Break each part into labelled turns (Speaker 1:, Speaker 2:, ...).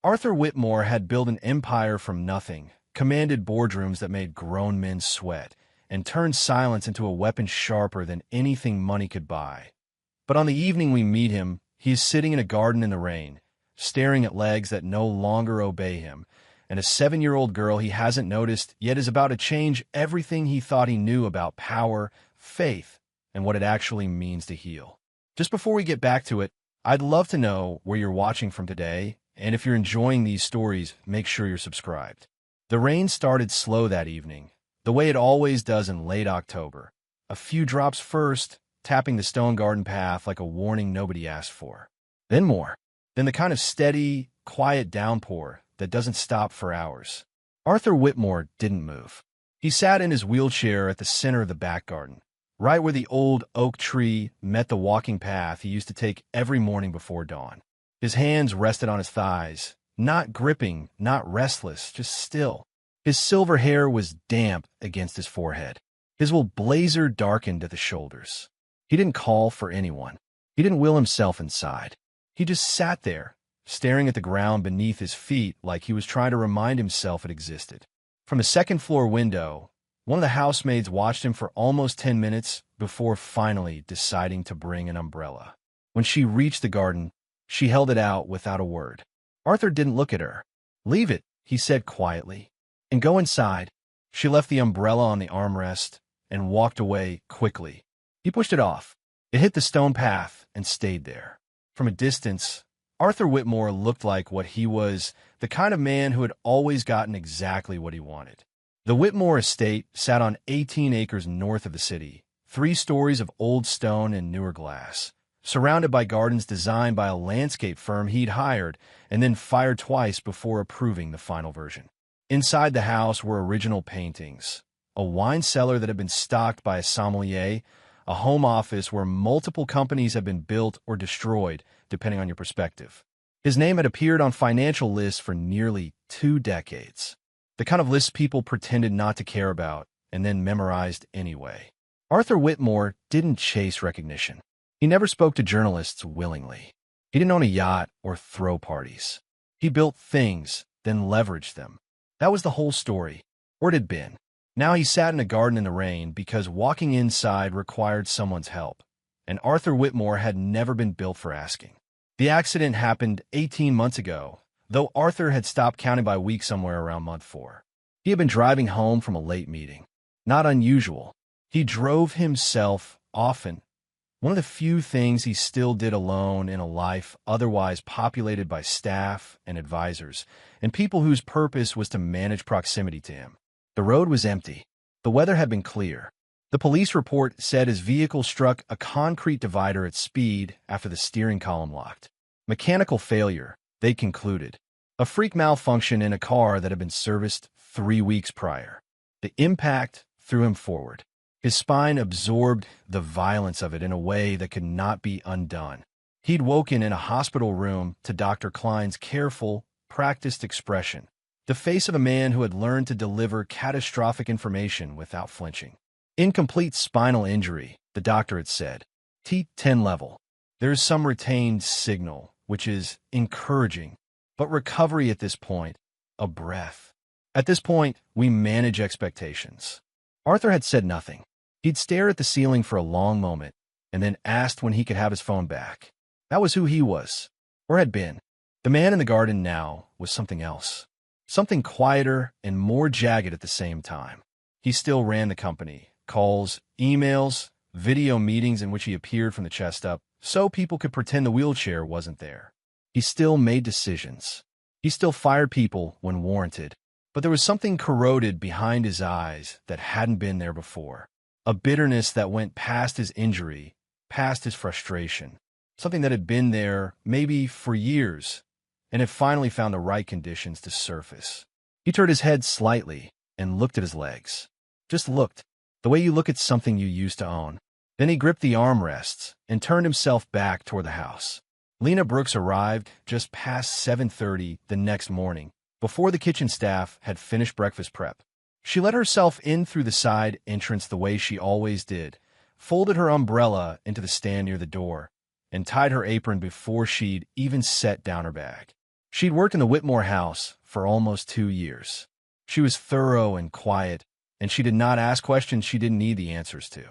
Speaker 1: Arthur Whitmore had built an empire from nothing, commanded boardrooms that made grown men sweat, and turned silence into a weapon sharper than anything money could buy. But on the evening we meet him, he is sitting in a garden in the rain, staring at legs that no longer obey him, and a 7-year-old girl he hasn't noticed yet is about to change everything he thought he knew about power, faith, and what it actually means to heal. Just before we get back to it, I'd love to know where you're watching from today, and if you're enjoying these stories, make sure you're subscribed. The rain started slow that evening, the way it always does in late October. A few drops first, tapping the stone garden path like a warning nobody asked for. Then more. Then the kind of steady, quiet downpour that doesn't stop for hours. Arthur Whitmore didn't move. He sat in his wheelchair at the center of the back garden, right where the old oak tree met the walking path he used to take every morning before dawn. His hands rested on his thighs, not gripping, not restless, just still. His silver hair was damp against his forehead. His wool blazer darkened at the shoulders. He didn't call for anyone. He didn't will himself inside. He just sat there, staring at the ground beneath his feet like he was trying to remind himself it existed. From a second-floor window, one of the housemaids watched him for almost 10 minutes before finally deciding to bring an umbrella. When she reached the garden, she held it out without a word. Arthur didn't look at her. "Leave it," he said quietly, "and go inside." She left the umbrella on the armrest and walked away quickly. He pushed it off. It hit the stone path and stayed there. From a distance, Arthur Whitmore looked like what he was, the kind of man who had always gotten exactly what he wanted. The Whitmore estate sat on 18 acres north of the city, 3 stories of old stone and newer glass, surrounded by gardens designed by a landscape firm he'd hired and then fired twice before approving the final version. Inside the house were original paintings, a wine cellar that had been stocked by a sommelier, a home office where multiple companies had been built or destroyed, depending on your perspective. His name had appeared on financial lists for nearly 2 decades, the kind of lists people pretended not to care about and then memorized anyway. Arthur Whitmore didn't chase recognition. He never spoke to journalists willingly. He didn't own a yacht or throw parties. He built things, then leveraged them. That was the whole story, or it had been. Now he sat in a garden in the rain because walking inside required someone's help, and Arthur Whitmore had never been built for asking. The accident happened 18 months ago, though Arthur had stopped counting by week somewhere around month 4. He had been driving home from a late meeting. Not unusual. He drove himself often. One of the few things he still did alone in a life otherwise populated by staff and advisors, and people whose purpose was to manage proximity to him. The road was empty. The weather had been clear. The police report said his vehicle struck a concrete divider at speed after the steering column locked. Mechanical failure, they concluded. A freak malfunction in a car that had been serviced 3 weeks prior. The impact threw him forward. His spine absorbed the violence of it in a way that could not be undone. He'd woken in a hospital room to Dr. Klein's careful, practiced expression, the face of a man who had learned to deliver catastrophic information without flinching. Incomplete spinal injury, the doctor had said. T10 level. There is some retained signal, which is encouraging, but recovery at this point, a breath. At this point, we manage expectations. Arthur had said nothing. He'd stare at the ceiling for a long moment, and then asked when he could have his phone back. That was who he was, or had been. The man in the garden now was something else. Something quieter and more jagged at the same time. He still ran the company. Calls, emails, video meetings in which he appeared from the chest up, so people could pretend the wheelchair wasn't there. He still made decisions. He still fired people when warranted. But there was something corroded behind his eyes that hadn't been there before. A bitterness that went past his injury, past his frustration. Something that had been there, maybe for years, and had finally found the right conditions to surface. He turned his head slightly and looked at his legs. Just looked, the way you look at something you used to own. Then he gripped the armrests and turned himself back toward the house. Lena Brooks arrived just past 7:30 the next morning, before the kitchen staff had finished breakfast prep. She let herself in through the side entrance the way she always did, folded her umbrella into the stand near the door, and tied her apron before she'd even set down her bag. She'd worked in the Whitmore house for almost 2 years. She was thorough and quiet, and she did not ask questions she didn't need the answers to.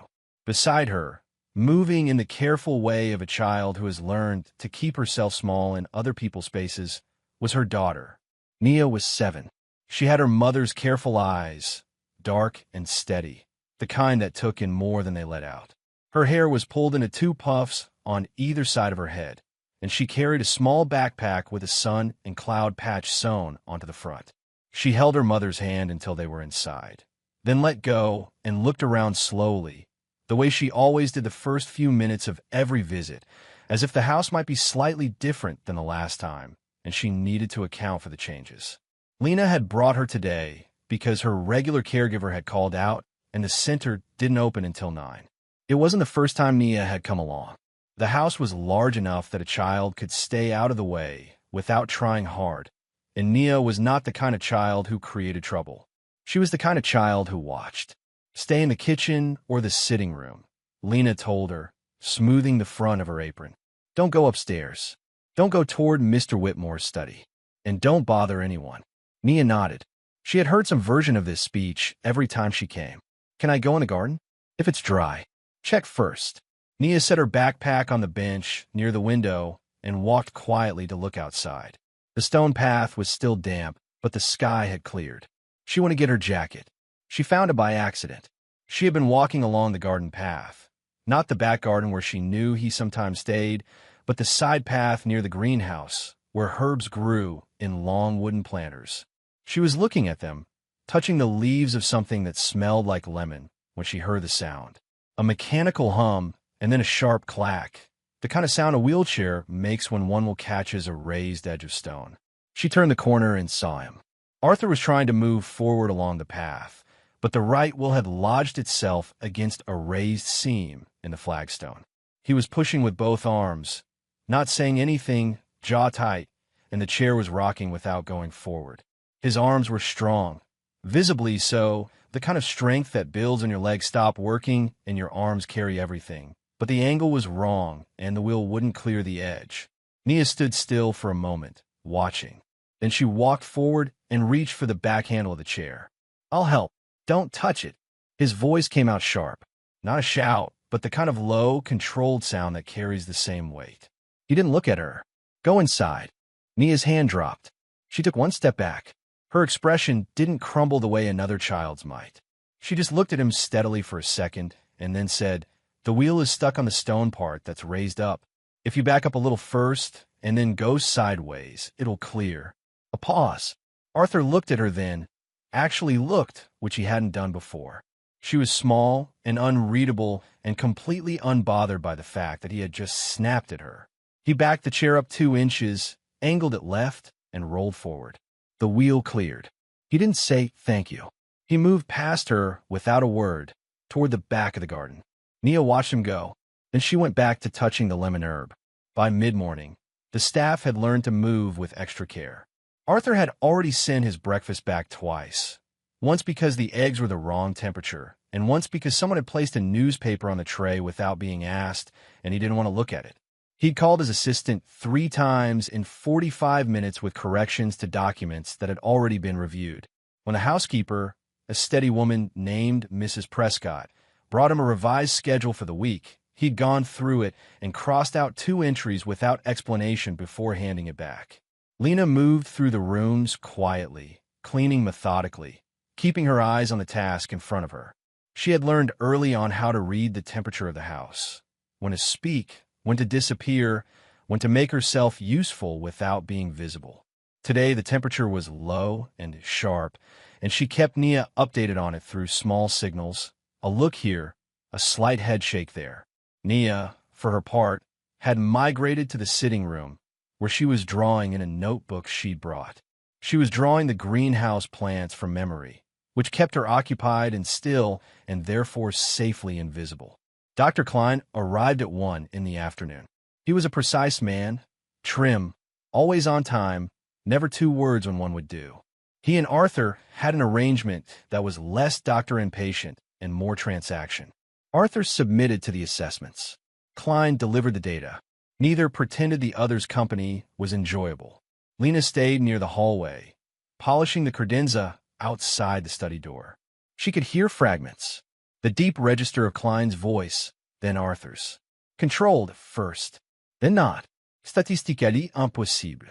Speaker 1: Beside her, moving in the careful way of a child who has learned to keep herself small in other people's spaces, was her daughter. Nia was 7. She had her mother's careful eyes, dark and steady, the kind that took in more than they let out. Her hair was pulled into 2 puffs on either side of her head, and she carried a small backpack with a sun and cloud patch sewn onto the front. She held her mother's hand until they were inside, then let go and looked around slowly, the way she always did the first few minutes of every visit, as if the house might be slightly different than the last time, and she needed to account for the changes. Lena had brought her today because her regular caregiver had called out, and the center didn't open until 9. It wasn't the first time Nia had come along. The house was large enough that a child could stay out of the way without trying hard, and Nia was not the kind of child who created trouble. She was the kind of child who watched. Stay in the kitchen or the sitting room, Lena told her, smoothing the front of her apron. Don't go upstairs. Don't go toward Mr. Whitmore's study. And don't bother anyone. Nia nodded. She had heard some version of this speech every time she came. Can I go in the garden? If it's dry. Check first. Nia set her backpack on the bench near the window and walked quietly to look outside. The stone path was still damp, but the sky had cleared. She went to get her jacket. She found it by accident. She had been walking along the garden path, not the back garden where she knew he sometimes stayed, but the side path near the greenhouse, where herbs grew in long wooden planters. She was looking at them, touching the leaves of something that smelled like lemon, when she heard the sound. A mechanical hum, and then a sharp clack, the kind of sound a wheelchair makes when one will catches a raised edge of stone. She turned the corner and saw him. Arthur was trying to move forward along the path, but the right wheel had lodged itself against a raised seam in the flagstone. He was pushing with both arms, not saying anything, jaw tight, and the chair was rocking without going forward. His arms were strong, visibly so, the kind of strength that builds when your legs stop working and your arms carry everything. But the angle was wrong, and the wheel wouldn't clear the edge. Nia stood still for a moment, watching. Then she walked forward and reached for the back handle of the chair. I'll help. Don't touch it. His voice came out sharp. Not a shout, but the kind of low, controlled sound that carries the same weight. He didn't look at her. Go inside. Nia's hand dropped. She took one step back. Her expression didn't crumble the way another child's might. She just looked at him steadily for a second and then said, the wheel is stuck on the stone part that's raised up. If you back up a little first and then go sideways, it'll clear. A pause. Arthur looked at her then, actually looked, which he hadn't done before. She was small and unreadable and completely unbothered by the fact that he had just snapped at her. He backed the chair up 2 inches, angled it left, and rolled forward. The wheel cleared. He didn't say thank you. He moved past her without a word, toward the back of the garden. Nia watched him go. Then she went back to touching the lemon herb. By mid-morning, the staff had learned to move with extra care. Arthur had already sent his breakfast back twice. Once because the eggs were the wrong temperature, and once because someone had placed a newspaper on the tray without being asked, and he didn't want to look at it. He'd called his assistant 3 times in 45 minutes with corrections to documents that had already been reviewed. When the housekeeper, a steady woman named Mrs. Prescott, brought him a revised schedule for the week, he'd gone through it and crossed out 2 entries without explanation before handing it back. Lena moved through the rooms quietly, cleaning methodically, keeping her eyes on the task in front of her. She had learned early on how to read the temperature of the house, when to speak, when to disappear, when to make herself useful without being visible. Today, the temperature was low and sharp, and she kept Nia updated on it through small signals, a look here, a slight head shake there. Nia, for her part, had migrated to the sitting room, where she was drawing in a notebook she'd brought. She was drawing the greenhouse plants from memory, which kept her occupied and still, and therefore safely invisible. Dr. Klein arrived at 1 in the afternoon. He was a precise man, trim, always on time, never 2 words when one would do. He and Arthur had an arrangement that was less doctor impatient and more transaction. Arthur submitted to the assessments. Klein delivered the data. Neither pretended the other's company was enjoyable. Lena stayed near the hallway, polishing the credenza outside the study door. She could hear fragments, the deep register of Klein's voice, then Arthur's. Controlled first, then not. Statistically impossible.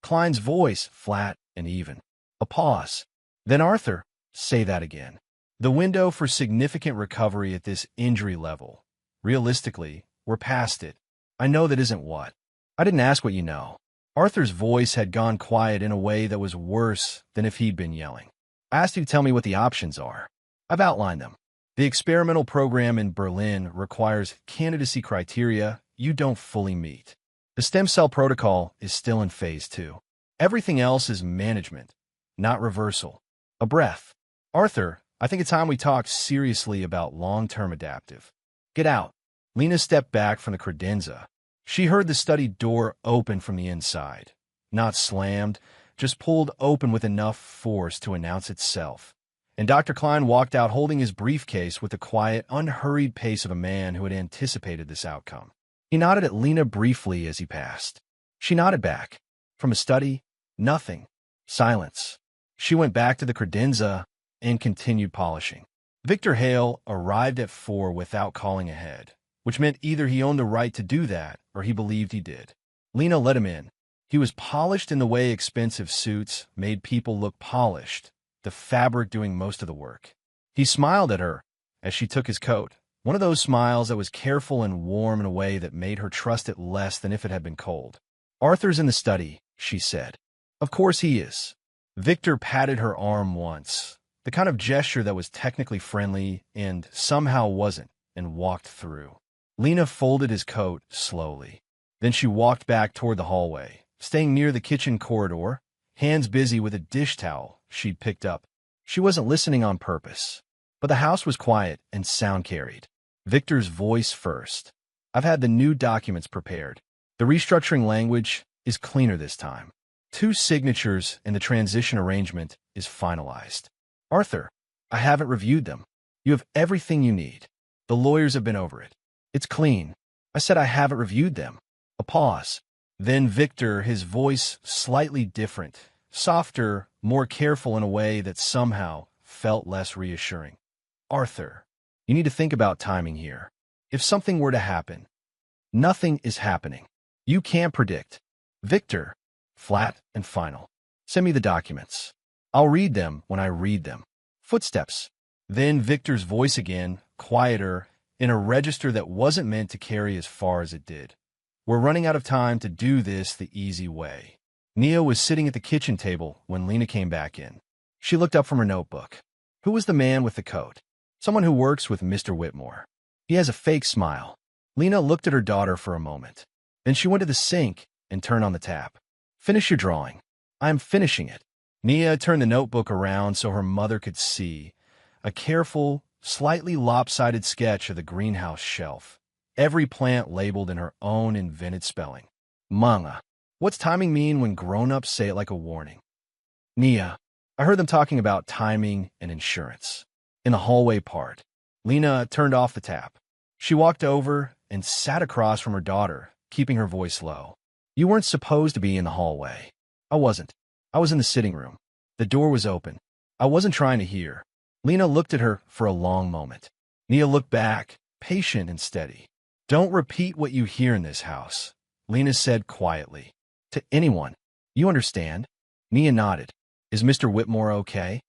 Speaker 1: Klein's voice, flat and even. A pause. Then Arthur, say that again. The window for significant recovery at this injury level. Realistically, we're past it. I know that isn't what. I didn't ask what you know. Arthur's voice had gone quiet in a way that was worse than if he'd been yelling. I asked you to tell me what the options are. I've outlined them. The experimental program in Berlin requires candidacy criteria you don't fully meet. The stem cell protocol is still in phase 2. Everything else is management, not reversal. A breath. Arthur, I think it's time we talk seriously about long-term adaptive. Get out. Lena stepped back from the credenza. She heard the study door open from the inside. Not slammed, just pulled open with enough force to announce itself. And Dr. Klein walked out holding his briefcase with the quiet, unhurried pace of a man who had anticipated this outcome. He nodded at Lena briefly as he passed. She nodded back. From a study, nothing. Silence. She went back to the credenza and continued polishing. Victor Hale arrived at 4 without calling ahead, which meant either he owned the right to do that or he believed he did. Lena let him in. He was polished in the way expensive suits made people look polished, the fabric doing most of the work. He smiled at her as she took his coat, one of those smiles that was careful and warm in a way that made her trust it less than if it had been cold. Arthur's in the study, she said. Of course he is. Victor patted her arm once, the kind of gesture that was technically friendly and somehow wasn't, and walked through. Lena folded his coat slowly. Then she walked back toward the hallway, staying near the kitchen corridor, hands busy with a dish towel she'd picked up. She wasn't listening on purpose, but the house was quiet and sound carried. Victor's voice first. I've had the new documents prepared. The restructuring language is cleaner this time. 2 signatures and the transition arrangement is finalized. Arthur, I haven't reviewed them. You have everything you need. The lawyers have been over it. It's clean. I said I haven't reviewed them. A pause. Then Victor, his voice slightly different, softer, more careful in a way that somehow felt less reassuring. Arthur, you need to think about timing here. If something were to happen, nothing is happening. You can't predict. Victor, flat and final. Send me the documents. I'll read them when I read them. Footsteps. Then Victor's voice again, quieter, in a register that wasn't meant to carry as far as it did. We're running out of time to do this the easy way. Nia was sitting at the kitchen table when Lena came back in. She looked up from her notebook. Who was the man with the coat? Someone who works with Mr. Whitmore. He has a fake smile. Lena looked at her daughter for a moment. Then she went to the sink and turned on the tap. Finish your drawing. I'm finishing it. Nia turned the notebook around so her mother could see. A careful, slightly lopsided sketch of the greenhouse shelf. Every plant labeled in her own invented spelling. Manga. What's timing mean when grown-ups say it like a warning? Nia. I heard them talking about timing and insurance. In the hallway part. Lena turned off the tap. She walked over and sat across from her daughter, keeping her voice low. You weren't supposed to be in the hallway. I wasn't. I was in the sitting room. The door was open. I wasn't trying to hear. Lena looked at her for a long moment. Nia looked back, patient and steady. Don't repeat what you hear in this house, Lena said quietly. To anyone. You understand? Nia nodded. Is Mr. Whitmore okay?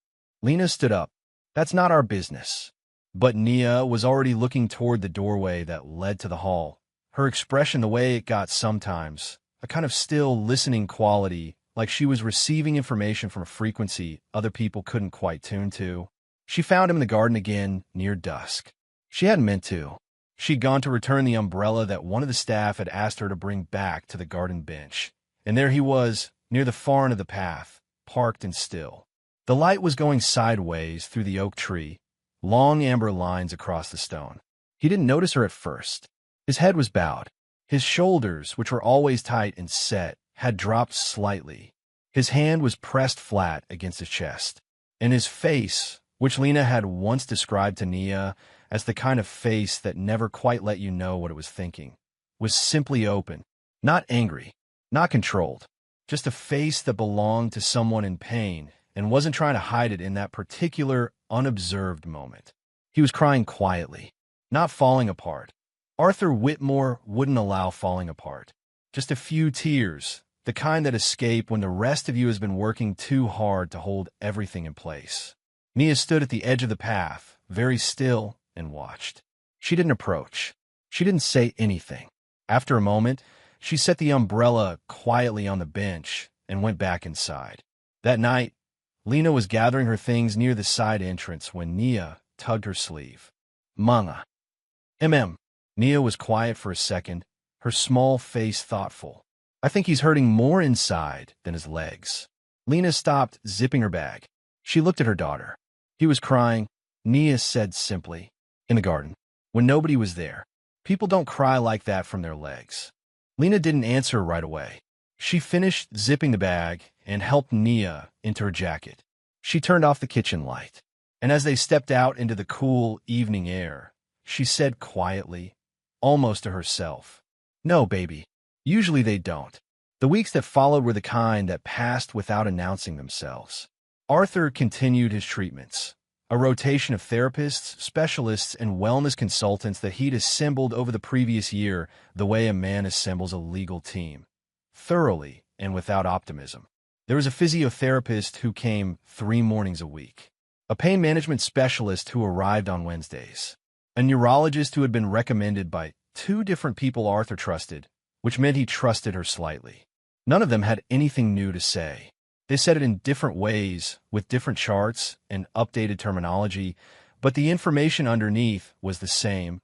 Speaker 1: Lena stood up. That's not our business. But Nia was already looking toward the doorway that led to the hall. Her expression the way it got sometimes, a kind of still listening quality, like she was receiving information from a frequency other people couldn't quite tune to. She found him in the garden again near dusk. She hadn't meant to. She'd gone to return the umbrella that one of the staff had asked her to bring back to the garden bench. And there he was, near the far end of the path, parked and still. The light was going sideways through the oak tree, long amber lines across the stone. He didn't notice her at first. His head was bowed. His shoulders, which were always tight and set, had dropped slightly. His hand was pressed flat against his chest. And his face, which Lena had once described to Nia as the kind of face that never quite let you know what it was thinking, was simply open, not angry, not controlled, just a face that belonged to someone in pain and wasn't trying to hide it in that particular unobserved moment. He was crying quietly, not falling apart. Arthur Whitmore wouldn't allow falling apart. Just a few tears, the kind that escape when the rest of you has been working too hard to hold everything in place. Nia stood at the edge of the path, very still, and watched. She didn't approach. She didn't say anything. After a moment, she set the umbrella quietly on the bench and went back inside. That night, Lena was gathering her things near the side entrance when Nia tugged her sleeve. Manga. Nia was quiet for a second, her small face thoughtful. I think he's hurting more inside than his legs. Lena stopped zipping her bag. She looked at her daughter. He was crying, Nia said simply. In the garden, when nobody was there. People don't cry like that from their legs. Lena didn't answer right away. She finished zipping the bag and helped Nia into her jacket. She turned off the kitchen light. And as they stepped out into the cool evening air, she said quietly, almost to herself, No, baby. Usually they don't. The weeks that followed were the kind that passed without announcing themselves. Arthur continued his treatments, a rotation of therapists, specialists, and wellness consultants that he'd assembled over the previous year the way a man assembles a legal team, thoroughly and without optimism. There was a physiotherapist who came 3 mornings a week, a pain management specialist who arrived on Wednesdays, a neurologist who had been recommended by 2 different people Arthur trusted, which meant he trusted her slightly. None of them had anything new to say. They said it in different ways, with different charts and updated terminology, but the information underneath was the same.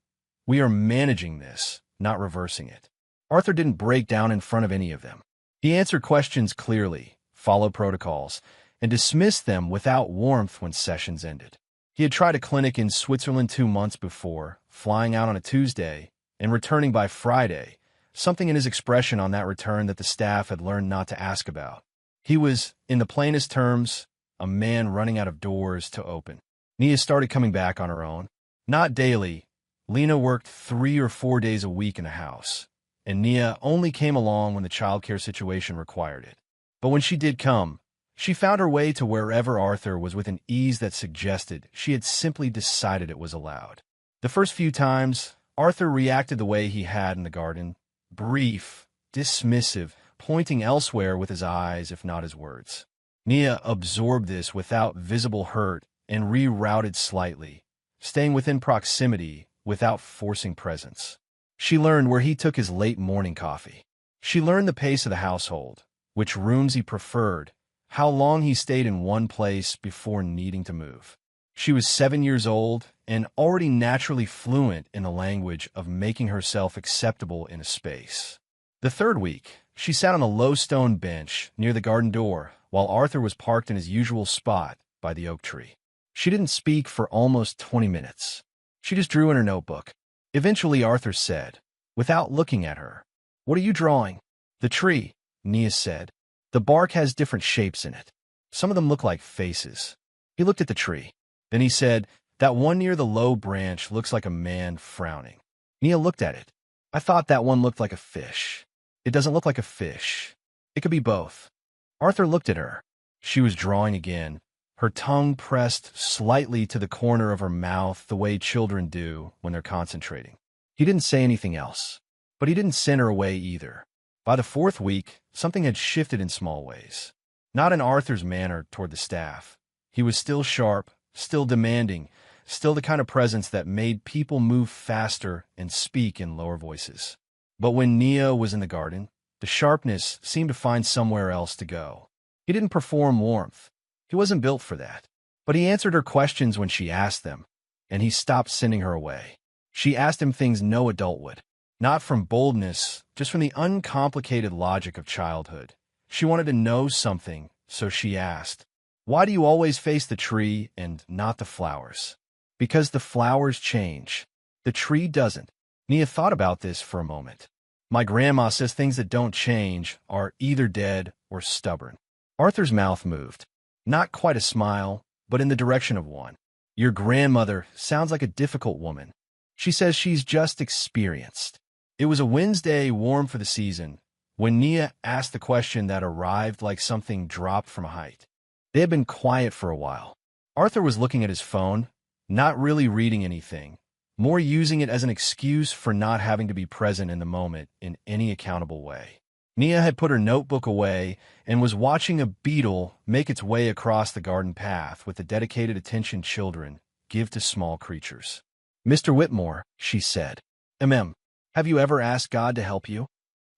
Speaker 1: We are managing this, not reversing it. Arthur didn't break down in front of any of them. He answered questions clearly, followed protocols, and dismissed them without warmth when sessions ended. He had tried a clinic in Switzerland 2 months before, flying out on a Tuesday and returning by Friday, something in his expression on that return that the staff had learned not to ask about. He was, in the plainest terms, a man running out of doors to open. Nia started coming back on her own. Not daily. Lena worked 3 or 4 days a week in the house, and Nia only came along when the childcare situation required it. But when she did come, she found her way to wherever Arthur was with an ease that suggested she had simply decided it was allowed. The first few times, Arthur reacted the way he had in the garden, brief, dismissive, pointing elsewhere with his eyes if not his words. Nia absorbed this without visible hurt and rerouted slightly, staying within proximity without forcing presence. She learned where he took his late morning coffee. She learned the pace of the household, which rooms he preferred, how long he stayed in one place before needing to move. She was 7 years old and already naturally fluent in the language of making herself acceptable in a space. The 3rd week, she sat on a low stone bench near the garden door while Arthur was parked in his usual spot by the oak tree. She didn't speak for almost 20 minutes. She just drew in her notebook. Eventually, Arthur said, without looking at her, "What are you drawing?" "The tree," Nia said. "The bark has different shapes in it. Some of them look like faces." He looked at the tree. Then he said, "That one near the low branch looks like a man frowning." Nia looked at it. "I thought that one looked like a fish." "It doesn't look like a fish. It could be both." Arthur looked at her. She was drawing again, her tongue pressed slightly to the corner of her mouth the way children do when they're concentrating. He didn't say anything else, but he didn't send her away either. By the 4th week, something had shifted in small ways. Not in Arthur's manner toward the staff. He was still sharp, still demanding, still the kind of presence that made people move faster and speak in lower voices. But when Nia was in the garden, the sharpness seemed to find somewhere else to go. He didn't perform warmth. He wasn't built for that. But he answered her questions when she asked them, and he stopped sending her away. She asked him things no adult would. Not from boldness, just from the uncomplicated logic of childhood. She wanted to know something, so she asked, "Why do you always face the tree and not the flowers?" "Because the flowers change. The tree doesn't." Nia thought about this for a moment. "My grandma says things that don't change are either dead or stubborn." Arthur's mouth moved. Not quite a smile, but in the direction of one. "Your grandmother sounds like a difficult woman. She says she's just experienced." It was a Wednesday, warm for the season, when Nia asked the question that arrived like something dropped from a height. They had been quiet for a while. Arthur was looking at his phone, not really reading anything, more using it as an excuse for not having to be present in the moment in any accountable way. Nia had put her notebook away and was watching a beetle make its way across the garden path with the dedicated attention children give to small creatures. "Mr. Whitmore," she said, "have you ever asked God to help you?"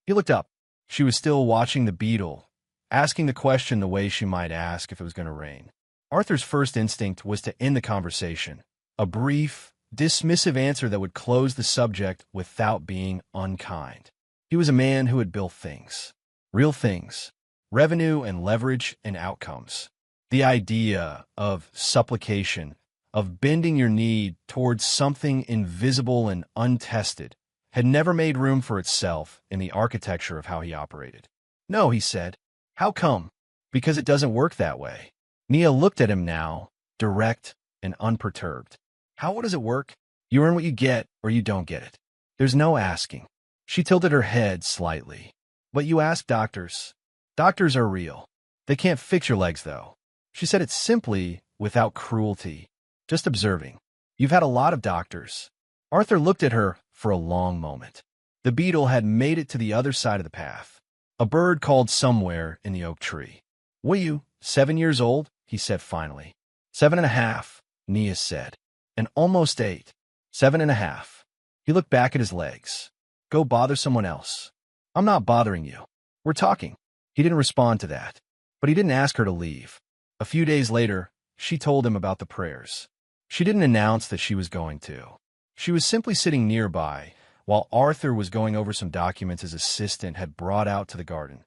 Speaker 1: He looked up. She was still watching the beetle, asking the question the way she might ask if it was going to rain. Arthur's first instinct was to end the conversation, a brief, dismissive answer that would close the subject without being unkind. He was a man who had built things, real things, revenue and leverage and outcomes. The idea of supplication, of bending your knee towards something invisible and untested, had never made room for itself in the architecture of how he operated. "No," he said. "How come?" "Because it doesn't work that way." Nia looked at him now, direct and unperturbed. "How does it work? You earn what you get or you don't get it. There's no asking." She tilted her head slightly. "But you ask doctors. Doctors are real. They can't fix your legs, though." She said it simply, without cruelty, just observing. "You've had a lot of doctors." Arthur looked at her for a long moment. The beetle had made it to the other side of the path. A bird called somewhere in the oak tree. "Were you 7 years old?" he said finally. 7.5, Nia said. "And almost 8. 7.5. He looked back at his legs. "Go bother someone else." "I'm not bothering you. We're talking." He didn't respond to that, but he didn't ask her to leave. A few days later, she told him about the prayers. She didn't announce that she was going to. She was simply sitting nearby while Arthur was going over some documents his assistant had brought out to the garden.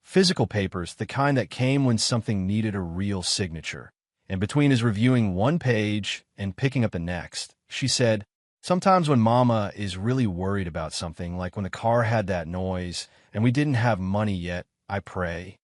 Speaker 1: Physical papers, the kind that came when something needed a real signature. And between his reviewing one page and picking up the next, she said, "Sometimes when Mama is really worried about something, like when the car had that noise and we didn't have money yet, I pray."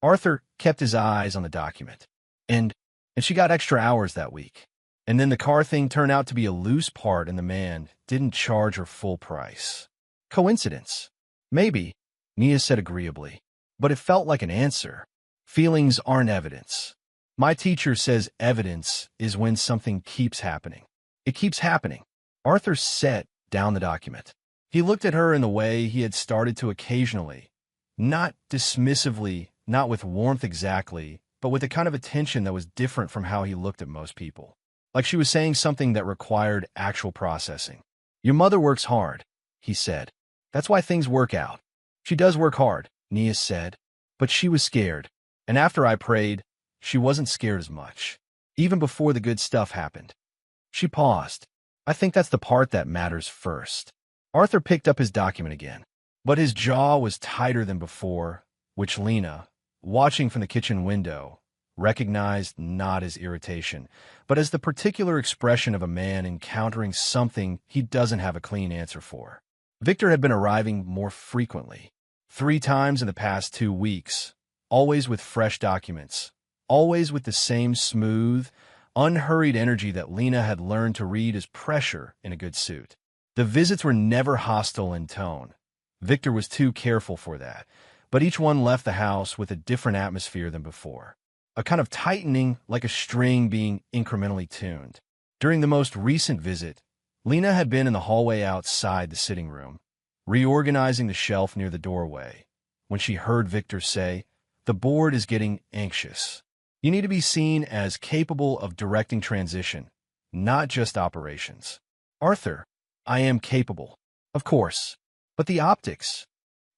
Speaker 1: Arthur kept his eyes on the document. And she got extra hours that week. And then the car thing turned out to be a loose part and the man didn't charge her full price. Coincidence? Maybe, Nia said agreeably. But it felt like an answer. Feelings aren't evidence. My teacher says evidence is when something keeps happening. It keeps happening. Arthur set down the document. He looked at her in the way he had started to occasionally, not dismissively, not with warmth exactly, but with a kind of attention that was different from how he looked at most people. Like she was saying something that required actual processing. "Your mother works hard," he said. "That's why things work out." "She does work hard," Nia said, but she was scared. And after I prayed, she wasn't scared as much, even before the good stuff happened. She paused. "I think that's the part that matters first." Arthur picked up his document again, but his jaw was tighter than before, which Lena, watching from the kitchen window, recognized not as irritation, but as the particular expression of a man encountering something he doesn't have a clean answer for. Victor had been arriving more frequently, 3 times in the past 2 weeks, always with fresh documents, always with the same smooth, unhurried energy that Lena had learned to read as pressure in a good suit. The visits were never hostile in tone. Victor was too careful for that, but each one left the house with a different atmosphere than before. A kind of tightening, like a string being incrementally tuned. During the most recent visit, Lena had been in the hallway outside the sitting room, reorganizing the shelf near the doorway, when she heard Victor say, "The board is getting anxious. You need to be seen as capable of directing transition, not just operations." "Arthur, I am capable, of course. But the optics.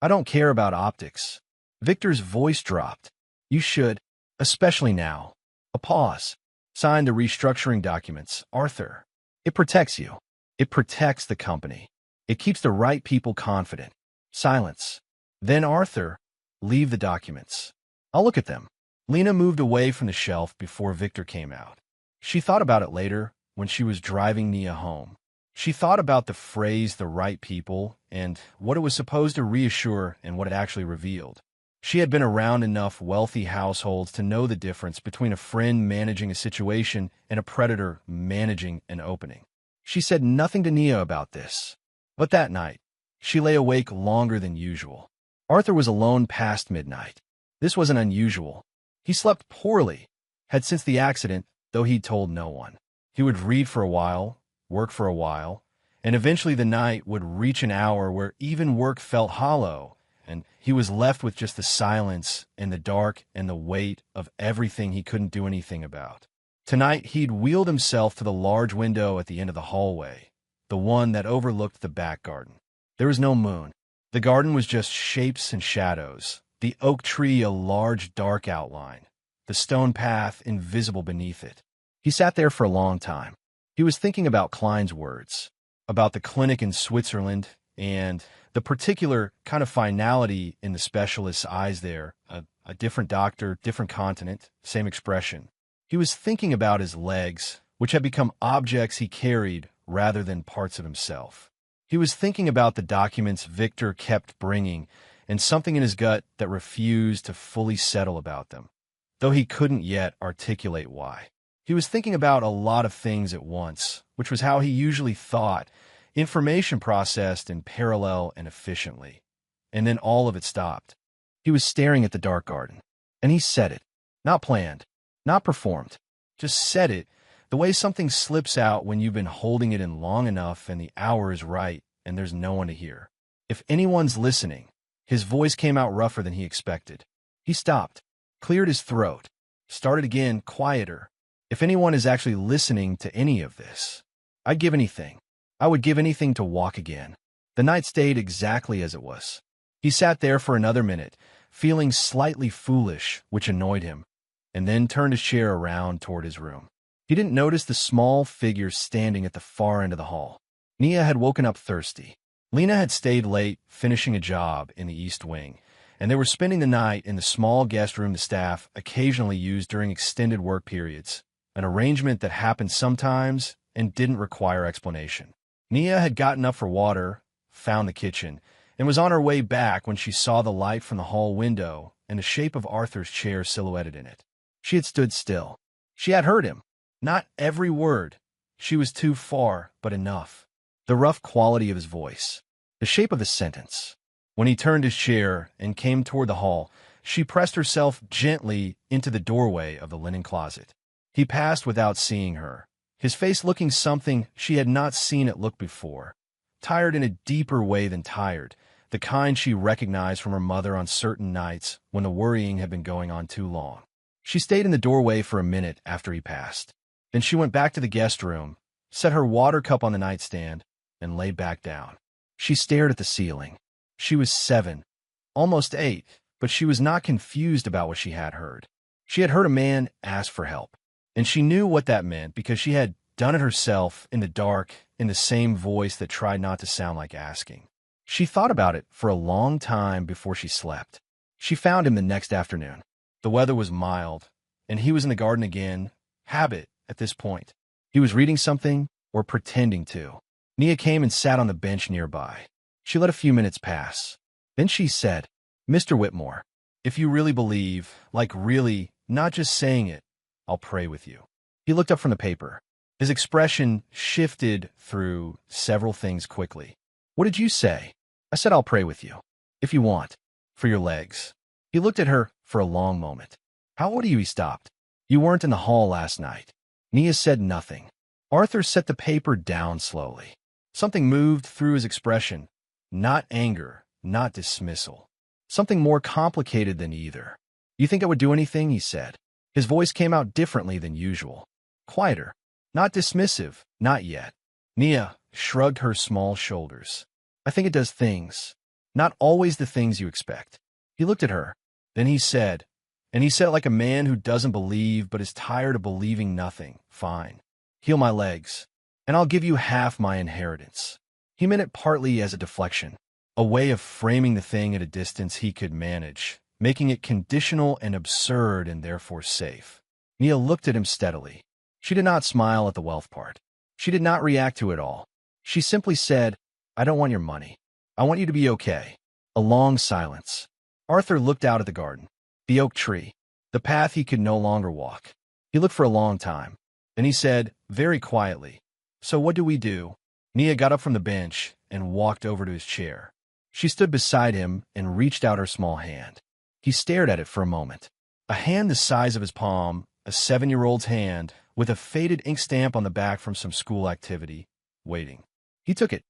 Speaker 1: I don't care about optics." Victor's voice dropped. "You should. Especially now." A pause. "Sign the restructuring documents, Arthur. It protects you. It protects the company. It keeps the right people confident." Silence. "Then, Arthur, leave the documents. I'll look at them." Lena moved away from the shelf before Victor came out. She thought about it later when she was driving Nia home. She thought about the phrase "the right people" and what it was supposed to reassure and what it actually revealed. She had been around enough wealthy households to know the difference between a friend managing a situation and a predator managing an opening. She said nothing to Nia about this. But that night, she lay awake longer than usual. Arthur was alone past midnight. This wasn't unusual. He slept poorly, had since the accident, though he'd told no one. He would read for a while, work for a while, and eventually the night would reach an hour where even work felt hollow, and he was left with just the silence and the dark and the weight of everything he couldn't do anything about. Tonight, he'd wheeled himself to the large window at the end of the hallway, the one that overlooked the back garden. There was no moon. The garden was just shapes and shadows, the oak tree a large dark outline, the stone path invisible beneath it. He sat there for a long time. He was thinking about Klein's words, about the clinic in Switzerland, and the particular kind of finality in the specialist's eyes there, a different doctor, different continent, same expression. He was thinking about his legs, which had become objects he carried rather than parts of himself. He was thinking about the documents Victor kept bringing and something in his gut that refused to fully settle about them, though he couldn't yet articulate why. He was thinking about a lot of things at once, which was how he usually thought, information processed in parallel and efficiently. And then all of it stopped. He was staring at the dark garden, and he said it, not planned, not performed, just said it, the way something slips out when you've been holding it in long enough and the hour is right and there's no one to hear. If anyone's listening, his voice came out rougher than he expected. He stopped, cleared his throat, started again, quieter. If anyone is actually listening to any of this, I'd give anything. I would give anything to walk again. The night stayed exactly as it was. He sat there for another minute, feeling slightly foolish, which annoyed him, and then turned his chair around toward his room. He didn't notice the small figure standing at the far end of the hall. Nia had woken up thirsty. Lena had stayed late, finishing a job in the East Wing, and they were spending the night in the small guest room the staff occasionally used during extended work periods, an arrangement that happened sometimes and didn't require explanation. Nia had gotten up for water, found the kitchen, and was on her way back when she saw the light from the hall window and the shape of Arthur's chair silhouetted in it. She had stood still. She had heard him. Not every word. She was too far, but enough. The rough quality of his voice. The shape of the sentence. When he turned his chair and came toward the hall, she pressed herself gently into the doorway of the linen closet. He passed without seeing her, his face looking something she had not seen it look before. Tired in a deeper way than tired, the kind she recognized from her mother on certain nights when the worrying had been going on too long. She stayed in the doorway for a minute after he passed. Then she went back to the guest room, set her water cup on the nightstand, and lay back down. She stared at the ceiling. She was 7, almost 8, but she was not confused about what she had heard. She had heard a man ask for help, and she knew what that meant because she had done it herself in the dark in the same voice that tried not to sound like asking. She thought about it for a long time before she slept. She found him the next afternoon. The weather was mild, and he was in the garden again, habit at this point. He was reading something or pretending to. Nia came and sat on the bench nearby. She let a few minutes pass. Then she said, "Mr. Whitmore, if you really believe, like really, not just saying it, I'll pray with you." He looked up from the paper. His expression shifted through several things quickly. "What did you say?" "I said I'll pray with you, if you want, for your legs." He looked at her for a long moment. "How old are you?" He stopped. "You weren't in the hall last night." Nia said nothing. Arthur set the paper down slowly. Something moved through his expression. Not anger, not dismissal. Something more complicated than either. "You think I would do anything?" he said. His voice came out differently than usual. Quieter. Not dismissive. Not yet. Nia shrugged her small shoulders. "I think it does things. Not always the things you expect." He looked at her. Then he said it like a man who doesn't believe but is tired of believing nothing. "Fine. Heal my legs, and I'll give you half my inheritance." He meant it partly as a deflection, a way of framing the thing at a distance he could manage, making it conditional and absurd and therefore safe. Nia looked at him steadily. She did not smile at the wealth part. She did not react to it all. She simply said, "I don't want your money. I want you to be okay." A long silence. Arthur looked out at the garden, the oak tree, the path he could no longer walk. He looked for a long time. Then he said, very quietly, "So what do we do?" Nia got up from the bench and walked over to his chair. She stood beside him and reached out her small hand. He stared at it for a moment. A hand the size of his palm, a 7-year-old's hand, with a faded ink stamp on the back from some school activity, waiting. He took it.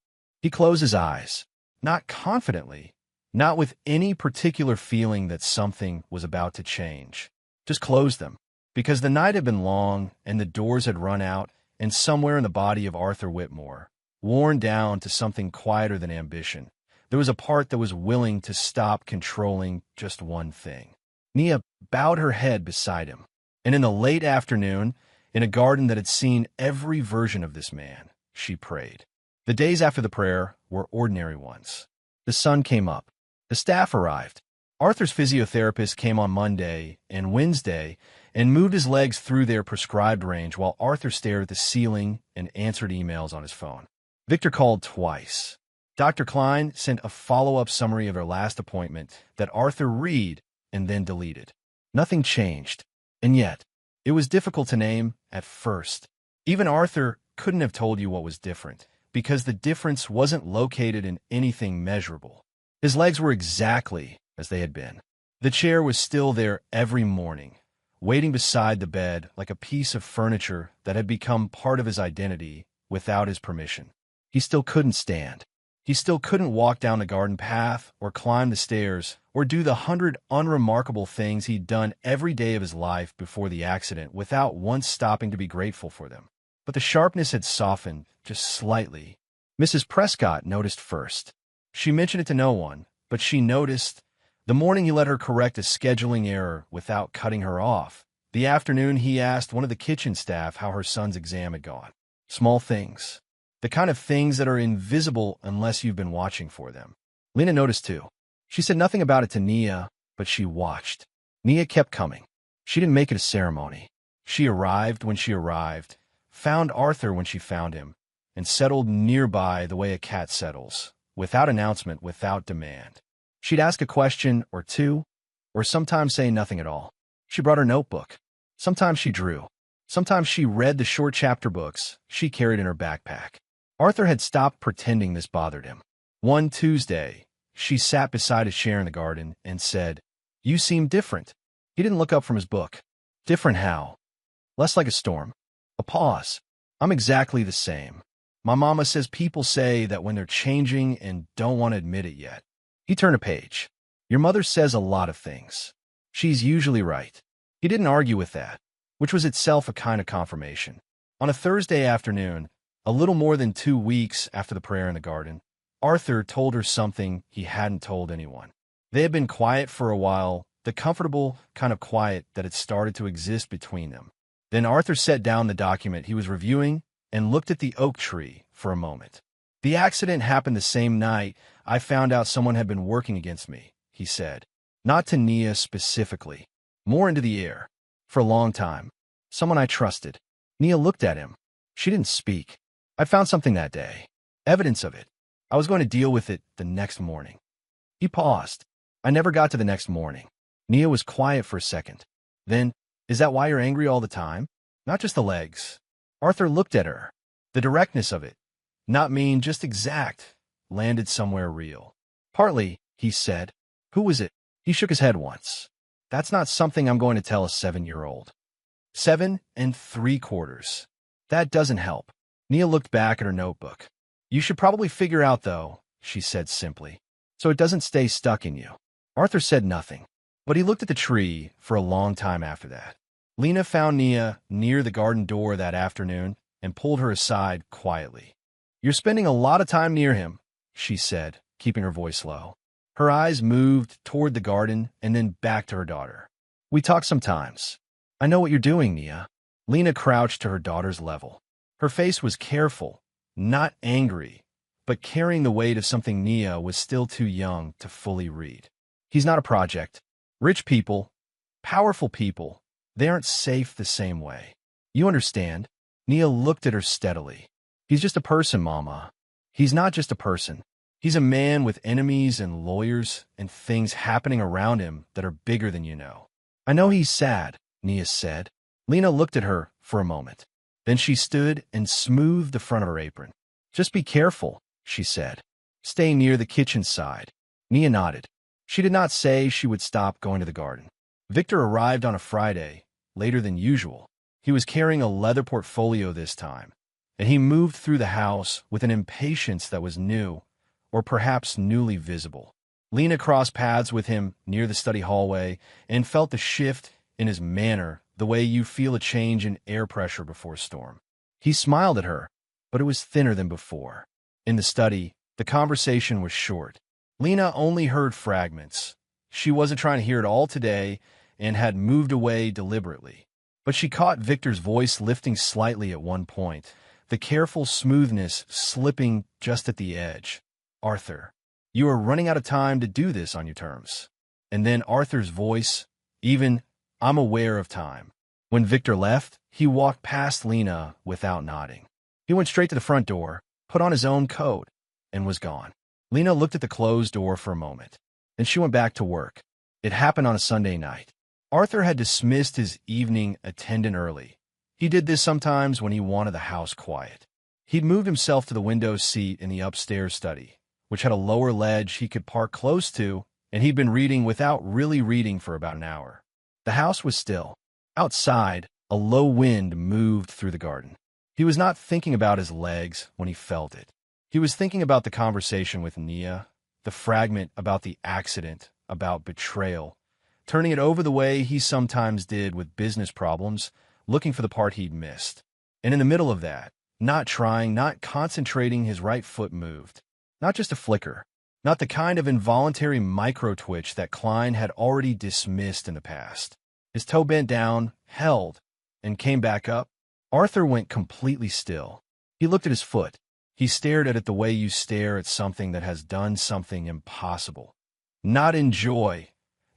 Speaker 1: He closed his eyes, not confidently, not with any particular feeling that something was about to change. Just closed them, because the night had been long and the doors had run out, and somewhere in the body of Arthur Whitmore, worn down to something quieter than ambition, there was a part that was willing to stop controlling just one thing. Nia bowed her head beside him, and in the late afternoon, in a garden that had seen every version of this man, she prayed. The days after the prayer were ordinary ones. The sun came up. The staff arrived. Arthur's physiotherapist came on Monday and Wednesday and moved his legs through their prescribed range while Arthur stared at the ceiling and answered emails on his phone. Victor called twice. Dr. Klein sent a follow-up summary of their last appointment that Arthur read and then deleted. Nothing changed, and yet it was difficult to name at first. Even Arthur couldn't have told you what was different, because the difference wasn't located in anything measurable. His legs were exactly as they had been. The chair was still there every morning, waiting beside the bed like a piece of furniture that had become part of his identity without his permission. He still couldn't stand. He still couldn't walk down the garden path or climb the stairs or do the 100 unremarkable things he'd done every day of his life before the accident without once stopping to be grateful for them. But the sharpness had softened just slightly. Mrs. Prescott noticed first. She mentioned it to no one, but she noticed the morning he let her correct a scheduling error without cutting her off. The afternoon he asked one of the kitchen staff how her son's exam had gone. Small things. The kind of things that are invisible unless you've been watching for them. Lena noticed too. She said nothing about it to Nia, but she watched. Nia kept coming. She didn't make it a ceremony. She arrived when she arrived, found Arthur when she found him, and settled nearby the way a cat settles, without announcement, without demand. She'd ask a question or two, or sometimes say nothing at all. She brought her notebook. Sometimes she drew. Sometimes she read the short chapter books she carried in her backpack. Arthur had stopped pretending this bothered him. One Tuesday, she sat beside his chair in the garden and said, "You seem different." He didn't look up from his book. Different how? Less like a storm. A pause. "I'm exactly the same. My mama says people say that when they're changing and don't want to admit it yet." He turned a page. "Your mother says a lot of things. She's usually right." He didn't argue with that, which was itself a kind of confirmation. On a Thursday afternoon, a little more than 2 weeks after the prayer in the garden, Arthur told her something he hadn't told anyone. They had been quiet for a while, the comfortable kind of quiet that had started to exist between them. Then Arthur set down the document he was reviewing and looked at the oak tree for a moment. "The accident happened the same night I found out someone had been working against me," he said. Not to Nia specifically, more into the air. For a long time. Someone I trusted. Nia looked at him. She didn't speak. "I found something that day. Evidence of it. I was going to deal with it the next morning." He paused. "I never got to the next morning." Nia was quiet for a second. Then, "Is that why you're angry all the time? Not just the legs." Arthur looked at her. The directness of it, not mean, just exact, landed somewhere real. "Partly," he said. "Who was it?" He shook his head once. "That's not something I'm going to tell a 7-year-old. 7 3/4. That doesn't help." Nia looked back at her notebook. "You should probably figure out, though," she said simply, "so it doesn't stay stuck in you." Arthur said nothing, but he looked at the tree for a long time after that. Lena found Nia near the garden door that afternoon and pulled her aside quietly. "You're spending a lot of time near him," she said, keeping her voice low. Her eyes moved toward the garden and then back to her daughter. "We talk sometimes. I know what you're doing, Nia." Lena crouched to her daughter's level. Her face was careful, not angry, but carrying the weight of something Nia was still too young to fully read. "He's not a project. Rich people, powerful people, they aren't safe the same way. You understand?" Nia looked at her steadily. "He's just a person, Mama." "He's not just a person. He's a man with enemies and lawyers and things happening around him that are bigger than you know." "I know he's sad," Nia said. Lena looked at her for a moment. Then she stood and smoothed the front of her apron. "Just be careful," she said. Stay near the kitchen side. Nia nodded. She did not say she would stop going to the garden. Victor arrived on a Friday, later than usual. He was carrying a leather portfolio this time, and he moved through the house with an impatience that was new, or perhaps newly visible. Lena crossed paths with him near the study hallway and felt the shift in his manner, the way you feel a change in air pressure before a storm. He smiled at her, but it was thinner than before. In the study, the conversation was short. Lena only heard fragments. She wasn't trying to hear it all today and had moved away deliberately. But she caught Victor's voice lifting slightly at one point, the careful smoothness slipping just at the edge. Arthur, you are running out of time to do this on your terms. And then Arthur's voice, even, I'm aware of time. When Victor left, he walked past Lena without nodding. He went straight to the front door, put on his own coat, and was gone. Lena looked at the closed door for a moment. Then she went back to work. It happened on a Sunday night. Arthur had dismissed his evening attendant early. He did this sometimes when he wanted the house quiet. He'd moved himself to the window seat in the upstairs study, which had a lower ledge he could park close to, and he'd been reading without really reading for about an hour. The house was still. Outside, a low wind moved through the garden. He was not thinking about his legs when he felt it. He was thinking about the conversation with Nia, the fragment about the accident, about betrayal, turning it over the way he sometimes did with business problems, looking for the part he'd missed. And in the middle of that, not trying, not concentrating, his right foot moved. Not just a flicker, not the kind of involuntary micro-twitch that Klein had already dismissed in the past. His toe bent down, held, and came back up. Arthur went completely still. He looked at his foot. He stared at it the way you stare at something that has done something impossible. Not in joy,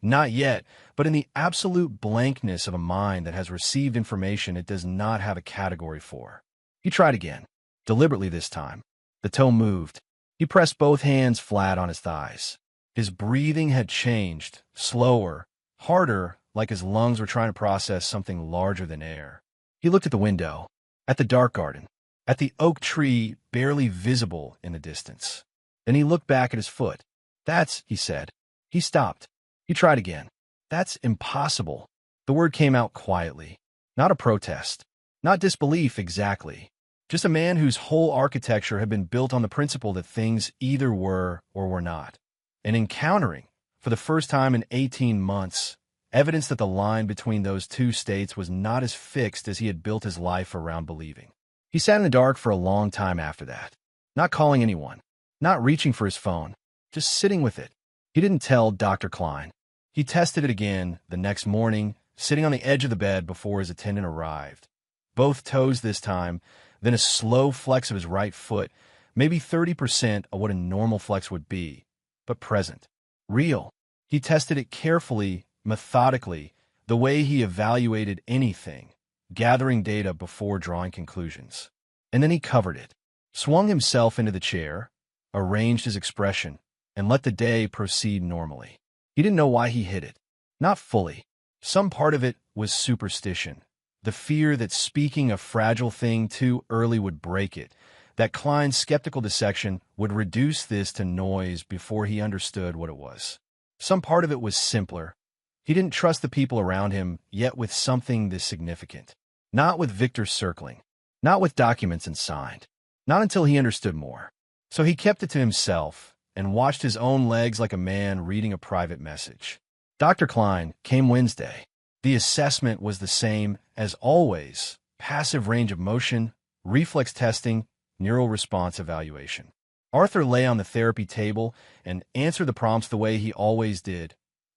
Speaker 1: not yet, but in the absolute blankness of a mind that has received information it does not have a category for. He tried again, deliberately this time. The toe moved. He pressed both hands flat on his thighs. His breathing had changed, slower, harder, like his lungs were trying to process something larger than air. He looked at the window, at the dark garden, at the oak tree barely visible in the distance. Then he looked back at his foot. That's, he said. He stopped. He tried again. That's impossible. The word came out quietly. Not a protest. Not disbelief exactly. Just a man whose whole architecture had been built on the principle that things either were or were not. And encountering, for the first time in 18 months, evidence that the line between those two states was not as fixed as he had built his life around believing. He sat in the dark for a long time after that, not calling anyone, not reaching for his phone, just sitting with it. He didn't tell Dr. Klein. He tested it again the next morning, sitting on the edge of the bed before his attendant arrived. Both toes this time, then a slow flex of his right foot, maybe 30% of what a normal flex would be, but present, real. He tested it carefully, methodically, the way he evaluated anything, gathering data before drawing conclusions. And then he covered it, swung himself into the chair, arranged his expression, and let the day proceed normally. He didn't know why he hid it. Not fully. Some part of it was superstition, the fear that speaking a fragile thing too early would break it, that Klein's skeptical dissection would reduce this to noise before he understood what it was. Some part of it was simpler. He didn't trust the people around him yet with something this significant. Not with Victor's circling. Not with documents and signed. Not until he understood more. So he kept it to himself and watched his own legs like a man reading a private message. Dr. Klein came Wednesday. The assessment was the same as always. Passive range of motion, reflex testing, neural response evaluation. Arthur lay on the therapy table and answered the prompts the way he always did,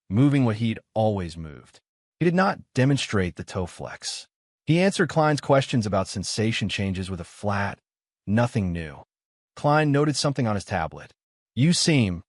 Speaker 1: moving what he'd always moved. He did not demonstrate the toe flex. He answered Klein's questions about sensation changes with a flat, nothing new. Klein noted something on his tablet. You seem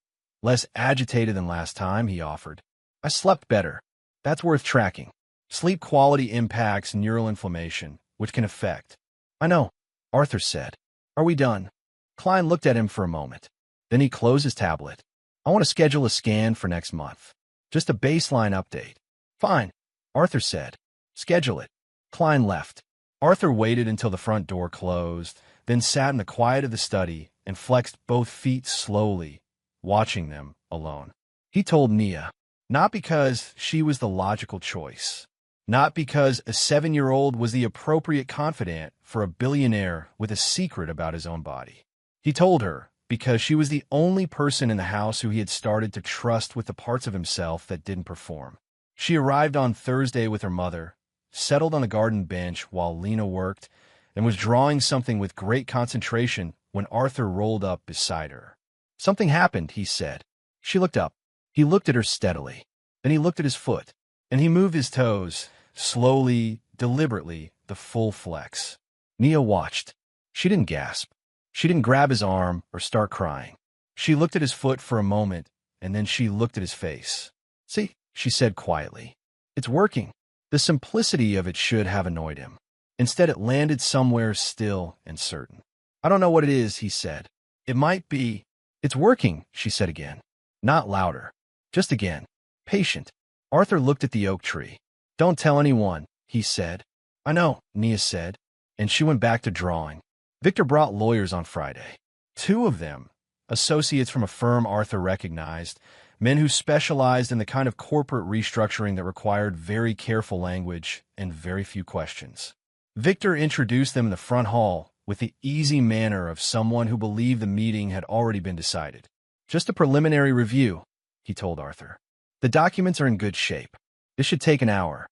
Speaker 1: less agitated than last time, he offered. I slept better. That's worth tracking. Sleep quality impacts neural inflammation, which can affect. I know, Arthur said. Are we done? Klein looked at him for a moment. Then he closed his tablet. I want to schedule a scan for next month. Just a baseline update. Fine, Arthur said. Schedule it. Klein left. Arthur waited until the front door closed, then sat in the quiet of the study and flexed both feet slowly, watching them alone. He told Nia, not because she was the logical choice, not because a 7-year-old was the appropriate confidant for a billionaire with a secret about his own body. He told her because she was the only person in the house who he had started to trust with the parts of himself that didn't perform. She arrived on Thursday with her mother, settled on a garden bench while Lena worked, and was drawing something with great concentration when Arthur rolled up beside her. Something happened, he said. She looked up. He looked at her steadily. Then he looked at his foot, and he moved his toes, slowly, deliberately, the full flex. Nia watched. She didn't gasp. She didn't grab his arm or start crying. She looked at his foot for a moment, and then she looked at his face. See, she said quietly. It's working. The simplicity of it should have annoyed him. Instead, it landed somewhere still and certain. I don't know what it is, he said. It might be. It's working, she said again. Not louder. Just again. Patient. Arthur looked at the oak tree. Don't tell anyone, he said. I know, Nia said, and she went back to drawing. Victor brought lawyers on Friday. 2 of them, associates from a firm Arthur recognized, men who specialized in the kind of corporate restructuring that required very careful language and very few questions. Victor introduced them in the front hall with the easy manner of someone who believed the meeting had already been decided. Just a preliminary review, he told Arthur. The documents are in good shape. This should take an hour.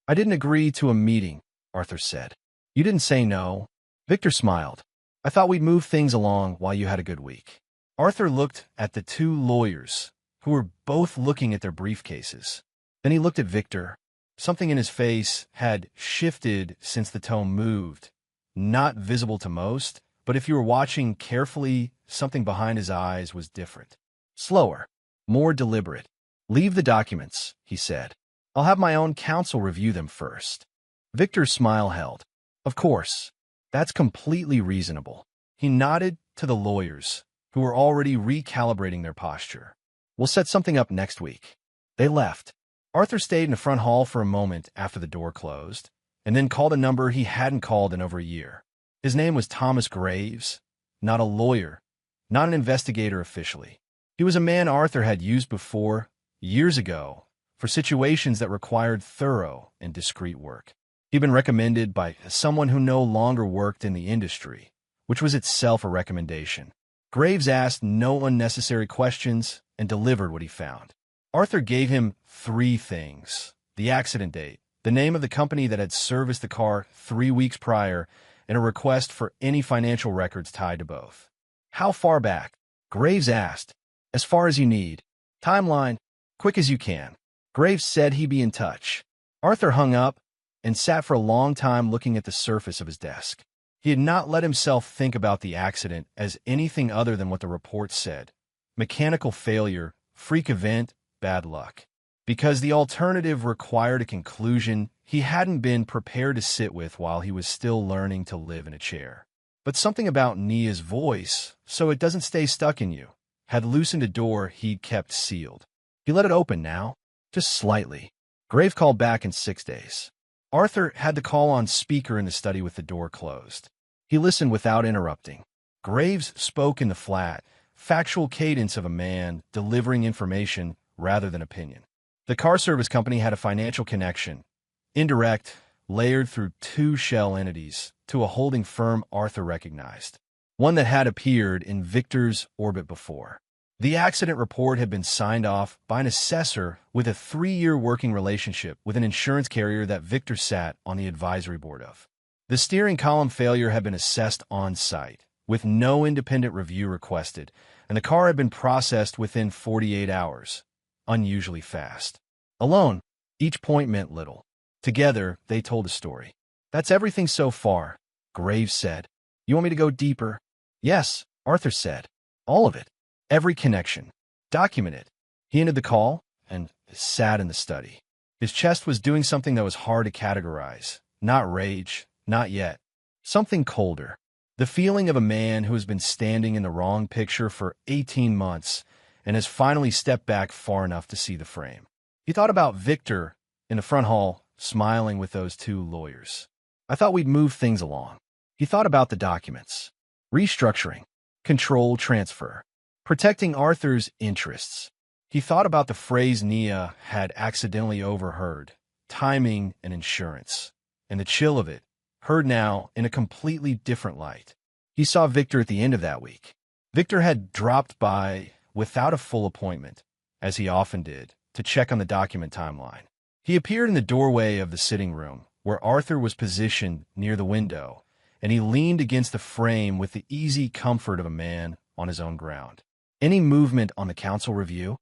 Speaker 1: I didn't agree to a meeting, Arthur said. You didn't say no. Victor smiled. I thought we'd move things along while you had a good week. Arthur looked at the 2 lawyers, who were both looking at their briefcases. Then he looked at Victor. Something in his face had shifted since the tone moved. Not visible to most, but if you were watching carefully, something behind his eyes was different. Slower, more deliberate. Leave the documents, he said. I'll have my own counsel review them first. Victor's smile held. Of course. That's completely reasonable. He nodded to the lawyers, who were already recalibrating their posture. We'll set something up next week. They left. Arthur stayed in the front hall for a moment after the door closed, and then called a number he hadn't called in over a year. His name was Thomas Graves, not a lawyer, not an investigator officially. He was a man Arthur had used before, years ago, for situations that required thorough and discreet work. He'd been recommended by someone who no longer worked in the industry, which was itself a recommendation. Graves asked no unnecessary questions and delivered what he found. Arthur gave him 3 things: the accident date, the name of the company that had serviced the car 3 weeks prior, and a request for any financial records tied to both. How far back? Graves asked. As far as you need. Timeline, quick as you can. Graves said he'd be in touch. Arthur hung up and sat for a long time looking at the surface of his desk. He had not let himself think about the accident as anything other than what the report said. Mechanical failure, freak event, bad luck. Because the alternative required a conclusion he hadn't been prepared to sit with while he was still learning to live in a chair. But something about Nia's voice, so it doesn't stay stuck in you, had loosened a door he'd kept sealed. He let it open now, just slightly. Graves called back in 6 days. Arthur had the call on speaker in the study with the door closed. He listened without interrupting. Graves spoke in the flat, factual cadence of a man delivering information rather than opinion. The car service company had a financial connection, indirect, layered through 2 shell entities, to a holding firm Arthur recognized, one that had appeared in Victor's orbit before. The accident report had been signed off by an assessor with a 3-year working relationship with an insurance carrier that Victor sat on the advisory board of. The steering column failure had been assessed on site, with no independent review requested, and the car had been processed within 48 hours, unusually fast. Alone, each point meant little. Together, they told a story. That's everything so far, Graves said. You want me to go deeper? Yes, Arthur said. All of it. Every connection. Document it. He ended the call and sat in the study. His chest was doing something that was hard to categorize. Not rage, not yet. Something colder. The feeling of a man who has been standing in the wrong picture for 18 months and has finally stepped back far enough to see the frame. He thought about Victor in the front hall, smiling with those 2 lawyers. I thought we'd move things along. He thought about the documents. Restructuring. control transfer, protecting Arthur's interests. He thought about the phrase Nia had accidentally overheard, timing and insurance, and the chill of it, heard now in a completely different light. He saw Victor at the end of that week. Victor had dropped by without a full appointment, as he often did, to check on the document timeline. He appeared in the doorway of the sitting room, where Arthur was positioned near the window, and he leaned against the frame with the easy comfort of a man on his own ground. "Any movement on the council review?"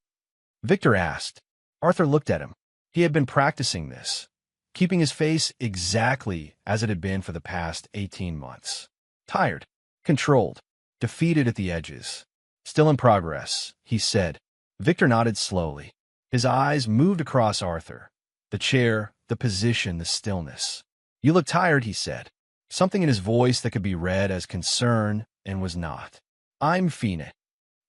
Speaker 1: Victor asked. Arthur looked at him. He had been practicing this, keeping his face exactly as it had been for the past 18 months. Tired, controlled, defeated at the edges. "Still in progress," he said. Victor nodded slowly. His eyes moved across Arthur. The chair, the position, the stillness. "You look tired," he said. Something in his voice that could be read as concern and was not. "I'm finished."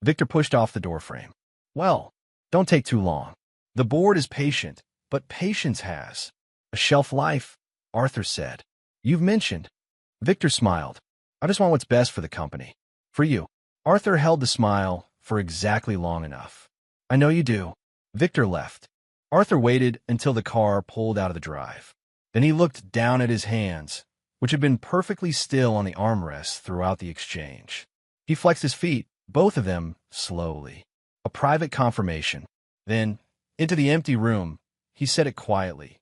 Speaker 1: Victor pushed off the doorframe. "Well, don't take too long. The board is patient, but patience has a shelf life," Arthur said. "You've mentioned." Victor smiled. "I just want what's best for the company. For you." Arthur held the smile for exactly long enough. "I know you do." Victor left. Arthur waited until the car pulled out of the drive. Then he looked down at his hands, which had been perfectly still on the armrests throughout the exchange. He flexed his feet, both of them, slowly. A private confirmation. Then, into the empty room, he said it quietly.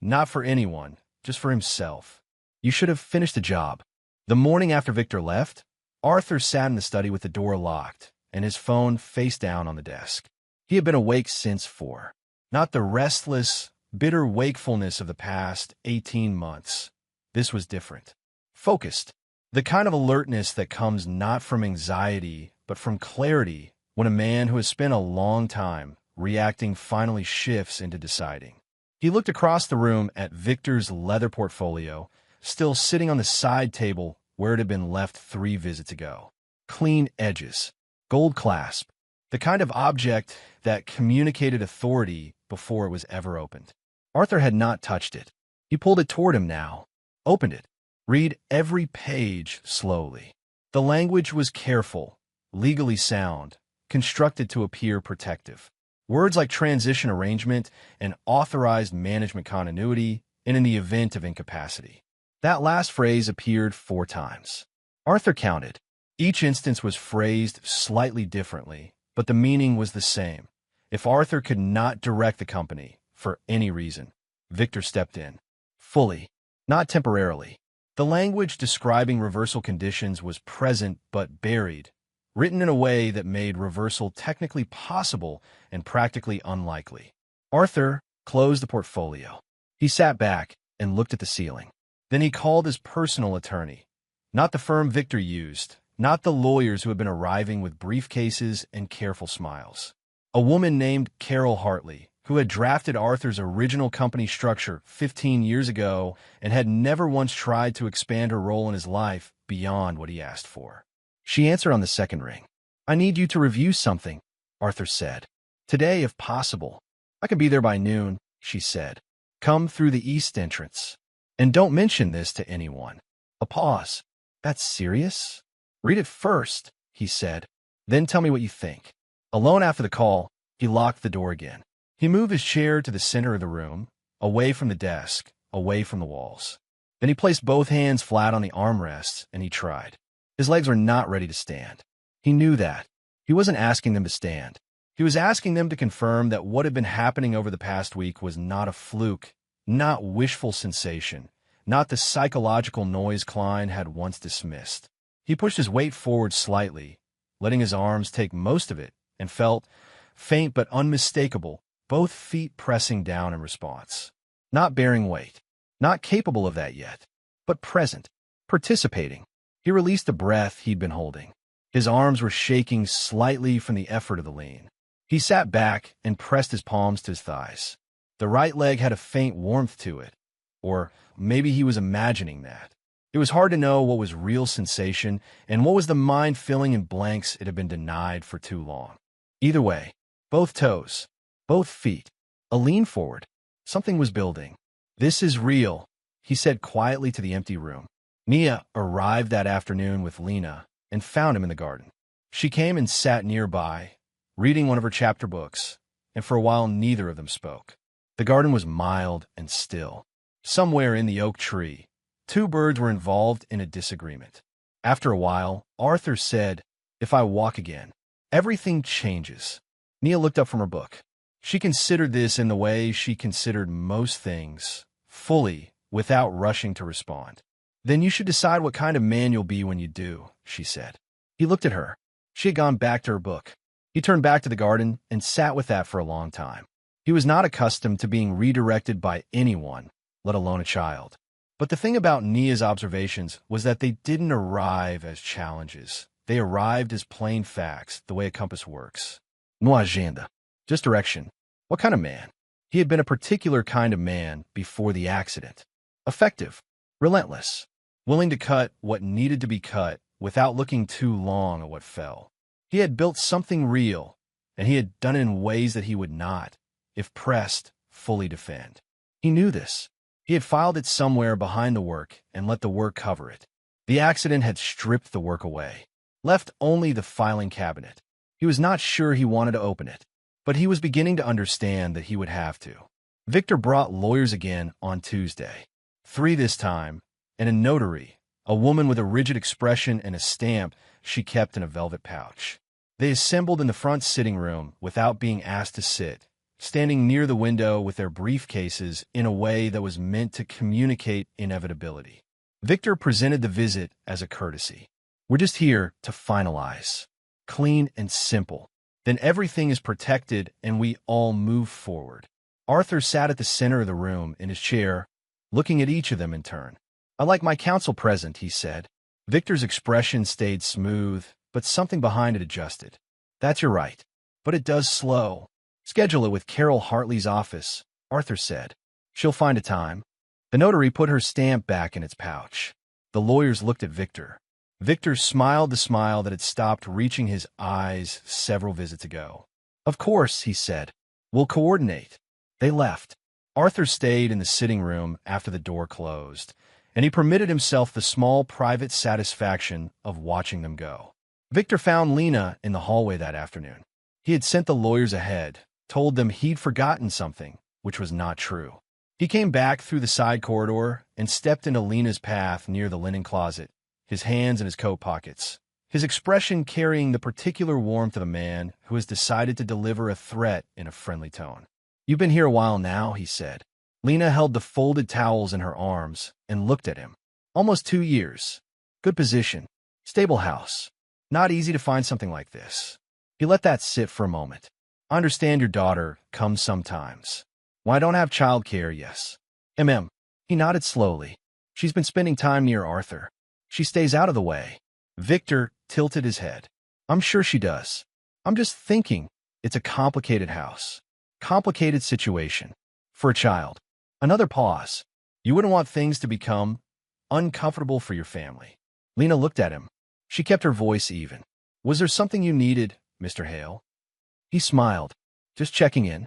Speaker 1: Not for anyone, just for himself. "You should have finished the job." The morning after Victor left, Arthur sat in the study with the door locked and his phone face down on the desk. He had been awake since 4. Not the restless, bitter wakefulness of the past 18 months. This was different. Focused. The kind of alertness that comes not from anxiety, but from clarity when a man who has spent a long time reacting finally shifts into deciding. He looked across the room at Victor's leather portfolio, still sitting on the side table where it had been left 3 visits ago. Clean edges. Gold clasp. The kind of object that communicated authority before it was ever opened. Arthur had not touched it. He pulled it toward him now. Opened it. Read every page slowly. The language was careful, legally sound, constructed to appear protective. Words like transition arrangement and authorized management continuity and in the event of incapacity. That last phrase appeared 4 times. Arthur counted. Each instance was phrased slightly differently, but the meaning was the same. If Arthur could not direct the company, for any reason, Victor stepped in. Fully, not temporarily. The language describing reversal conditions was present but buried, written in a way that made reversal technically possible and practically unlikely. Arthur closed the portfolio. He sat back and looked at the ceiling. Then he called his personal attorney. Not the firm Victor used, not the lawyers who had been arriving with briefcases and careful smiles. A woman named Carol Hartley, who had drafted Arthur's original company structure 15 years ago and had never once tried to expand her role in his life beyond what he asked for. She answered on the second ring. "I need you to review something," Arthur said. "Today, if possible." "I can be there by noon," she said. "Come through the east entrance. And don't mention this to anyone." A pause. "That's serious?" "Read it first," he said. "Then tell me what you think." Alone after the call, he locked the door again. He moved his chair to the center of the room, away from the desk, away from the walls. Then he placed both hands flat on the armrests, and he tried. His legs were not ready to stand. He knew that. He wasn't asking them to stand. He was asking them to confirm that what had been happening over the past week was not a fluke, not wishful sensation, not the psychological noise Klein had once dismissed. He pushed his weight forward slightly, letting his arms take most of it, and felt, faint but unmistakable, both feet pressing down in response. Not bearing weight, not capable of that yet, but present, participating. He released the breath he'd been holding. His arms were shaking slightly from the effort of the lean. He sat back and pressed his palms to his thighs. The right leg had a faint warmth to it, or maybe he was imagining that. It was hard to know what was real sensation and what was the mind filling in blanks it had been denied for too long. Either way, both toes, both feet, a lean forward. Something was building. "This is real," he said quietly to the empty room. Nia arrived that afternoon with Lena and found him in the garden. She came and sat nearby, reading one of her chapter books, and for a while neither of them spoke. The garden was mild and still. Somewhere in the oak tree, two birds were involved in a disagreement. After a while, Arthur said, "If I walk again, everything changes." Nia looked up from her book. She considered this in the way she considered most things, fully, without rushing to respond. "Then you should decide what kind of man you'll be when you do," she said. He looked at her. She had gone back to her book. He turned back to the garden and sat with that for a long time. He was not accustomed to being redirected by anyone, let alone a child. But the thing about Nia's observations was that they didn't arrive as challenges. They arrived as plain facts, the way a compass works. No agenda. Just direction. What kind of man? He had been a particular kind of man before the accident. Effective. Relentless. Willing to cut what needed to be cut without looking too long at what fell. He had built something real, and he had done it in ways that he would not, if pressed, fully defend. He knew this. He had filed it somewhere behind the work and let the work cover it. The accident had stripped the work away, left only the filing cabinet. He was not sure he wanted to open it, but he was beginning to understand that he would have to. Victor brought lawyers again on Tuesday. 3 this time, and a notary, a woman with a rigid expression and a stamp she kept in a velvet pouch. They assembled in the front sitting room without being asked to sit, standing near the window with their briefcases in a way that was meant to communicate inevitability. Victor presented the visit as a courtesy. "We're just here to finalize. Clean and simple. Then everything is protected and we all move forward." Arthur sat at the center of the room in his chair, looking at each of them in turn. "I like my counsel present," he said. Victor's expression stayed smooth, but something behind it adjusted. "That's your right. But it does slow. Schedule it with Carol Hartley's office," Arthur said. "She'll find a time." The notary put her stamp back in its pouch. The lawyers looked at Victor. Victor smiled the smile that had stopped reaching his eyes several visits ago. "Of course," he said. "We'll coordinate." They left. Arthur stayed in the sitting room after the door closed, and he permitted himself the small private satisfaction of watching them go. Victor found Lena in the hallway that afternoon. He had sent the lawyers ahead, told them he'd forgotten something, which was not true. He came back through the side corridor and stepped into Lena's path near the linen closet, his hands in his coat pockets, his expression carrying the particular warmth of a man who has decided to deliver a threat in a friendly tone. "You've been here a while now," he said. Lena held the folded towels in her arms and looked at him. "Almost 2 years. Good position. Stable house. Not easy to find something like this." He let that sit for a moment. "I understand your daughter comes sometimes. Well, I don't have childcare, yes." He nodded slowly. "She's been spending time near Arthur. She stays out of the way." Victor tilted his head. "I'm sure she does. I'm just thinking, it's a complicated house. Complicated situation. For a child." Another pause. "You wouldn't want things to become uncomfortable for your family." Lena looked at him. She kept her voice even. "Was there something you needed, Mr. Hale?" He smiled. "Just checking in."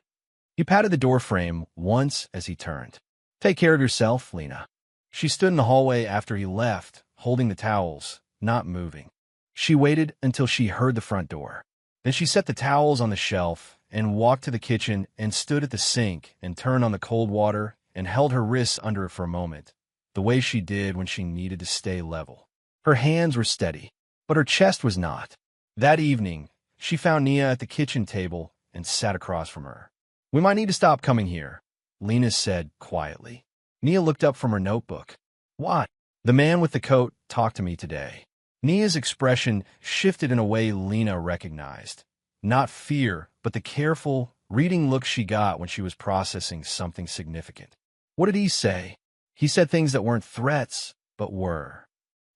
Speaker 1: He patted the door frame once as he turned. "Take care of yourself, Lena." She stood in the hallway after he left, holding the towels, not moving. She waited until she heard the front door. Then she set the towels on the shelf and walked to the kitchen and stood at the sink and turned on the cold water and held her wrists under it for a moment, the way she did when she needed to stay level. Her hands were steady, but her chest was not. That evening, she found Nia at the kitchen table and sat across from her. "We might need to stop coming here," Lena said quietly. Nia looked up from her notebook. "What?" "The man with the coat talked to me today." Nia's expression shifted in a way Lena recognized. Not fear, but the careful, reading look she got when she was processing something significant. "What did he say?" "He said things that weren't threats, but were."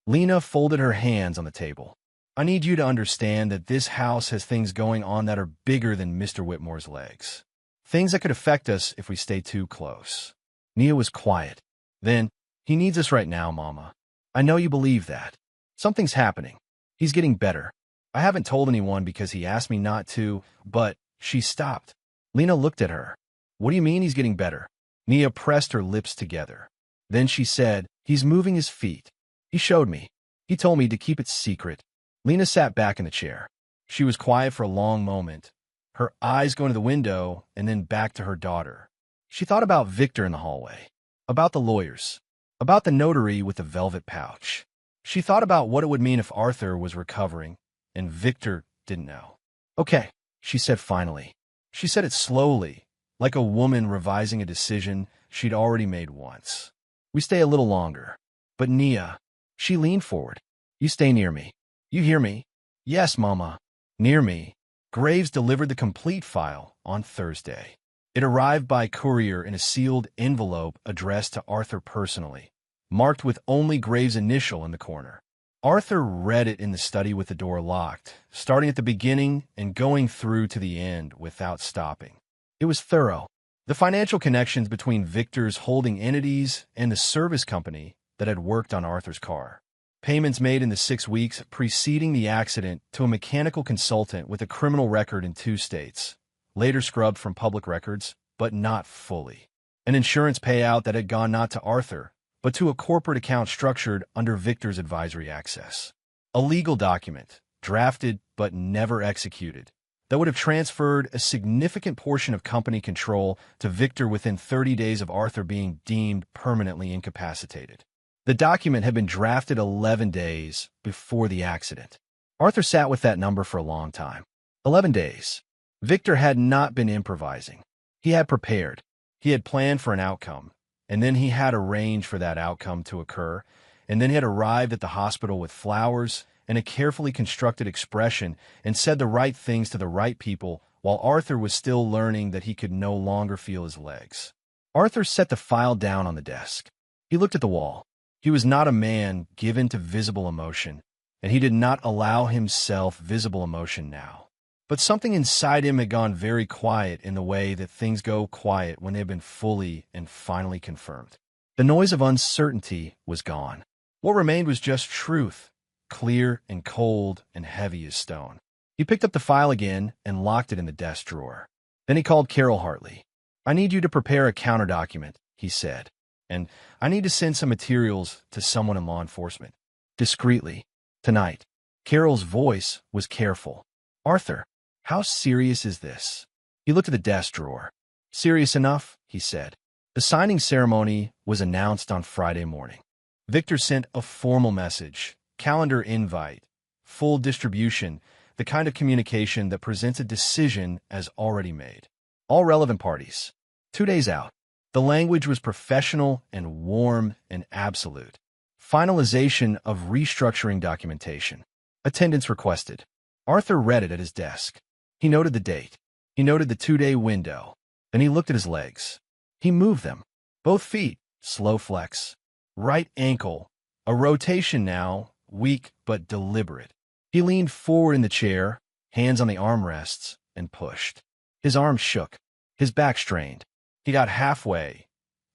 Speaker 1: Lena folded her hands on the table. "I need you to understand that this house has things going on that are bigger than Mr. Whitmore's legs. Things that could affect us if we stay too close." Nia was quiet. Then, "He needs us right now, Mama. I know you believe that. Something's happening. He's getting better. I haven't told anyone because he asked me not to, but..." She stopped. Lena looked at her. "What do you mean he's getting better?" Nia pressed her lips together. Then she said, "He's moving his feet. He showed me. He told me to keep it secret." Lena sat back in the chair. She was quiet for a long moment, her eyes going to the window and then back to her daughter. She thought about Victor in the hallway, about the lawyers, about the notary with the velvet pouch. She thought about what it would mean if Arthur was recovering, and Victor didn't know. "Okay," she said finally. She said it slowly, like a woman revising a decision she'd already made once. "We stay a little longer. But Nia," she leaned forward, "you stay near me. You hear me?" "Yes, Mama." Near me. Graves delivered the complete file on Thursday. It arrived by courier in a sealed envelope addressed to Arthur personally, marked with only Graves' initial in the corner. Arthur read it in the study with the door locked, starting at the beginning and going through to the end without stopping. It was thorough. The financial connections between Victor's holding entities and the service company that had worked on Arthur's car. Payments made in the 6 weeks preceding the accident to a mechanical consultant with a criminal record in 2 states, later scrubbed from public records, but not fully. An insurance payout that had gone not to Arthur, but to a corporate account structured under Victor's advisory access. A legal document, drafted but never executed, that would have transferred a significant portion of company control to Victor within 30 days of Arthur being deemed permanently incapacitated. The document had been drafted 11 days before the accident. Arthur sat with that number for a long time. 11 days. Victor had not been improvising. He had prepared. He had planned for an outcome, and then he had arranged for that outcome to occur, and then he had arrived at the hospital with flowers and a carefully constructed expression and said the right things to the right people while Arthur was still learning that he could no longer feel his legs. Arthur set the file down on the desk. He looked at the wall. He was not a man given to visible emotion, and he did not allow himself visible emotion now. But something inside him had gone very quiet in the way that things go quiet when they have been fully and finally confirmed. The noise of uncertainty was gone. What remained was just truth, clear and cold and heavy as stone. He picked up the file again and locked it in the desk drawer. Then he called Carol Hartley. "I need you to prepare a counterdocument," he said. "And I need to send some materials to someone in law enforcement. Discreetly. Tonight." Carol's voice was careful. "Arthur, how serious is this?" He looked at the desk drawer. "Serious enough," he said. The signing ceremony was announced on Friday morning. Victor sent a formal message, calendar invite, full distribution, the kind of communication that presents a decision as already made. All relevant parties. 2 days out. The language was professional and warm and absolute. Finalization of restructuring documentation. Attendance requested. Arthur read it at his desk. He noted the date. He noted the 2-day window. Then he looked at his legs. He moved them. Both feet, slow flex. Right ankle, a rotation now, weak but deliberate. He leaned forward in the chair, hands on the armrests, and pushed. His arms shook. His back strained. He got halfway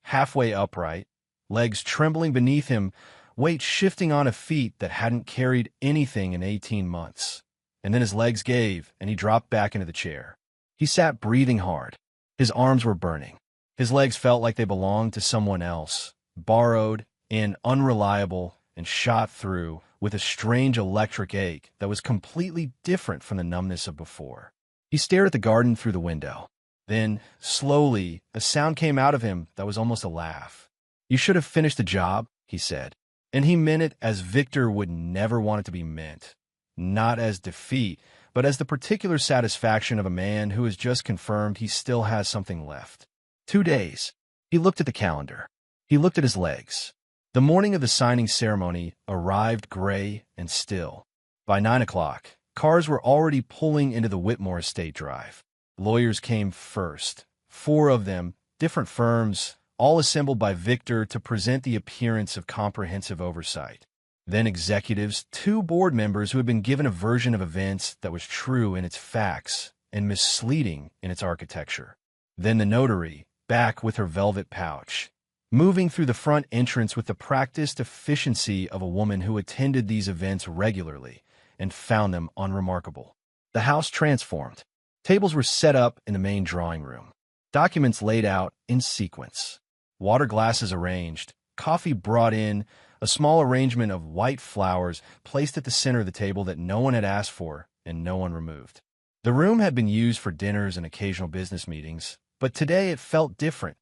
Speaker 1: upright, legs trembling beneath him, weight shifting on a feet that hadn't carried anything in 18 months. And then his legs gave, and he dropped back into the chair. He sat breathing hard. His arms were burning. His legs felt like they belonged to someone else, borrowed and unreliable and shot through with a strange electric ache that was completely different from the numbness of before. He stared at the garden through the window. Then, slowly, a sound came out of him that was almost a laugh. "You should have finished the job," he said. And he meant it as Victor would never want it to be meant. Not as defeat, but as the particular satisfaction of a man who has just confirmed he still has something left. 2 days. He looked at the calendar. He looked at his legs. The morning of the signing ceremony arrived gray and still. By 9 o'clock, cars were already pulling into the Whitmore Estate Drive. Lawyers came first, 4 of them, different firms, all assembled by Victor to present the appearance of comprehensive oversight. Then executives, 2 board members who had been given a version of events that was true in its facts and misleading in its architecture. Then the notary, back with her velvet pouch, moving through the front entrance with the practiced efficiency of a woman who attended these events regularly and found them unremarkable. The house transformed. Tables were set up in the main drawing room. Documents laid out in sequence. Water glasses arranged. Coffee brought in. A small arrangement of white flowers placed at the center of the table that no one had asked for and no one removed. The room had been used for dinners and occasional business meetings, but today it felt different.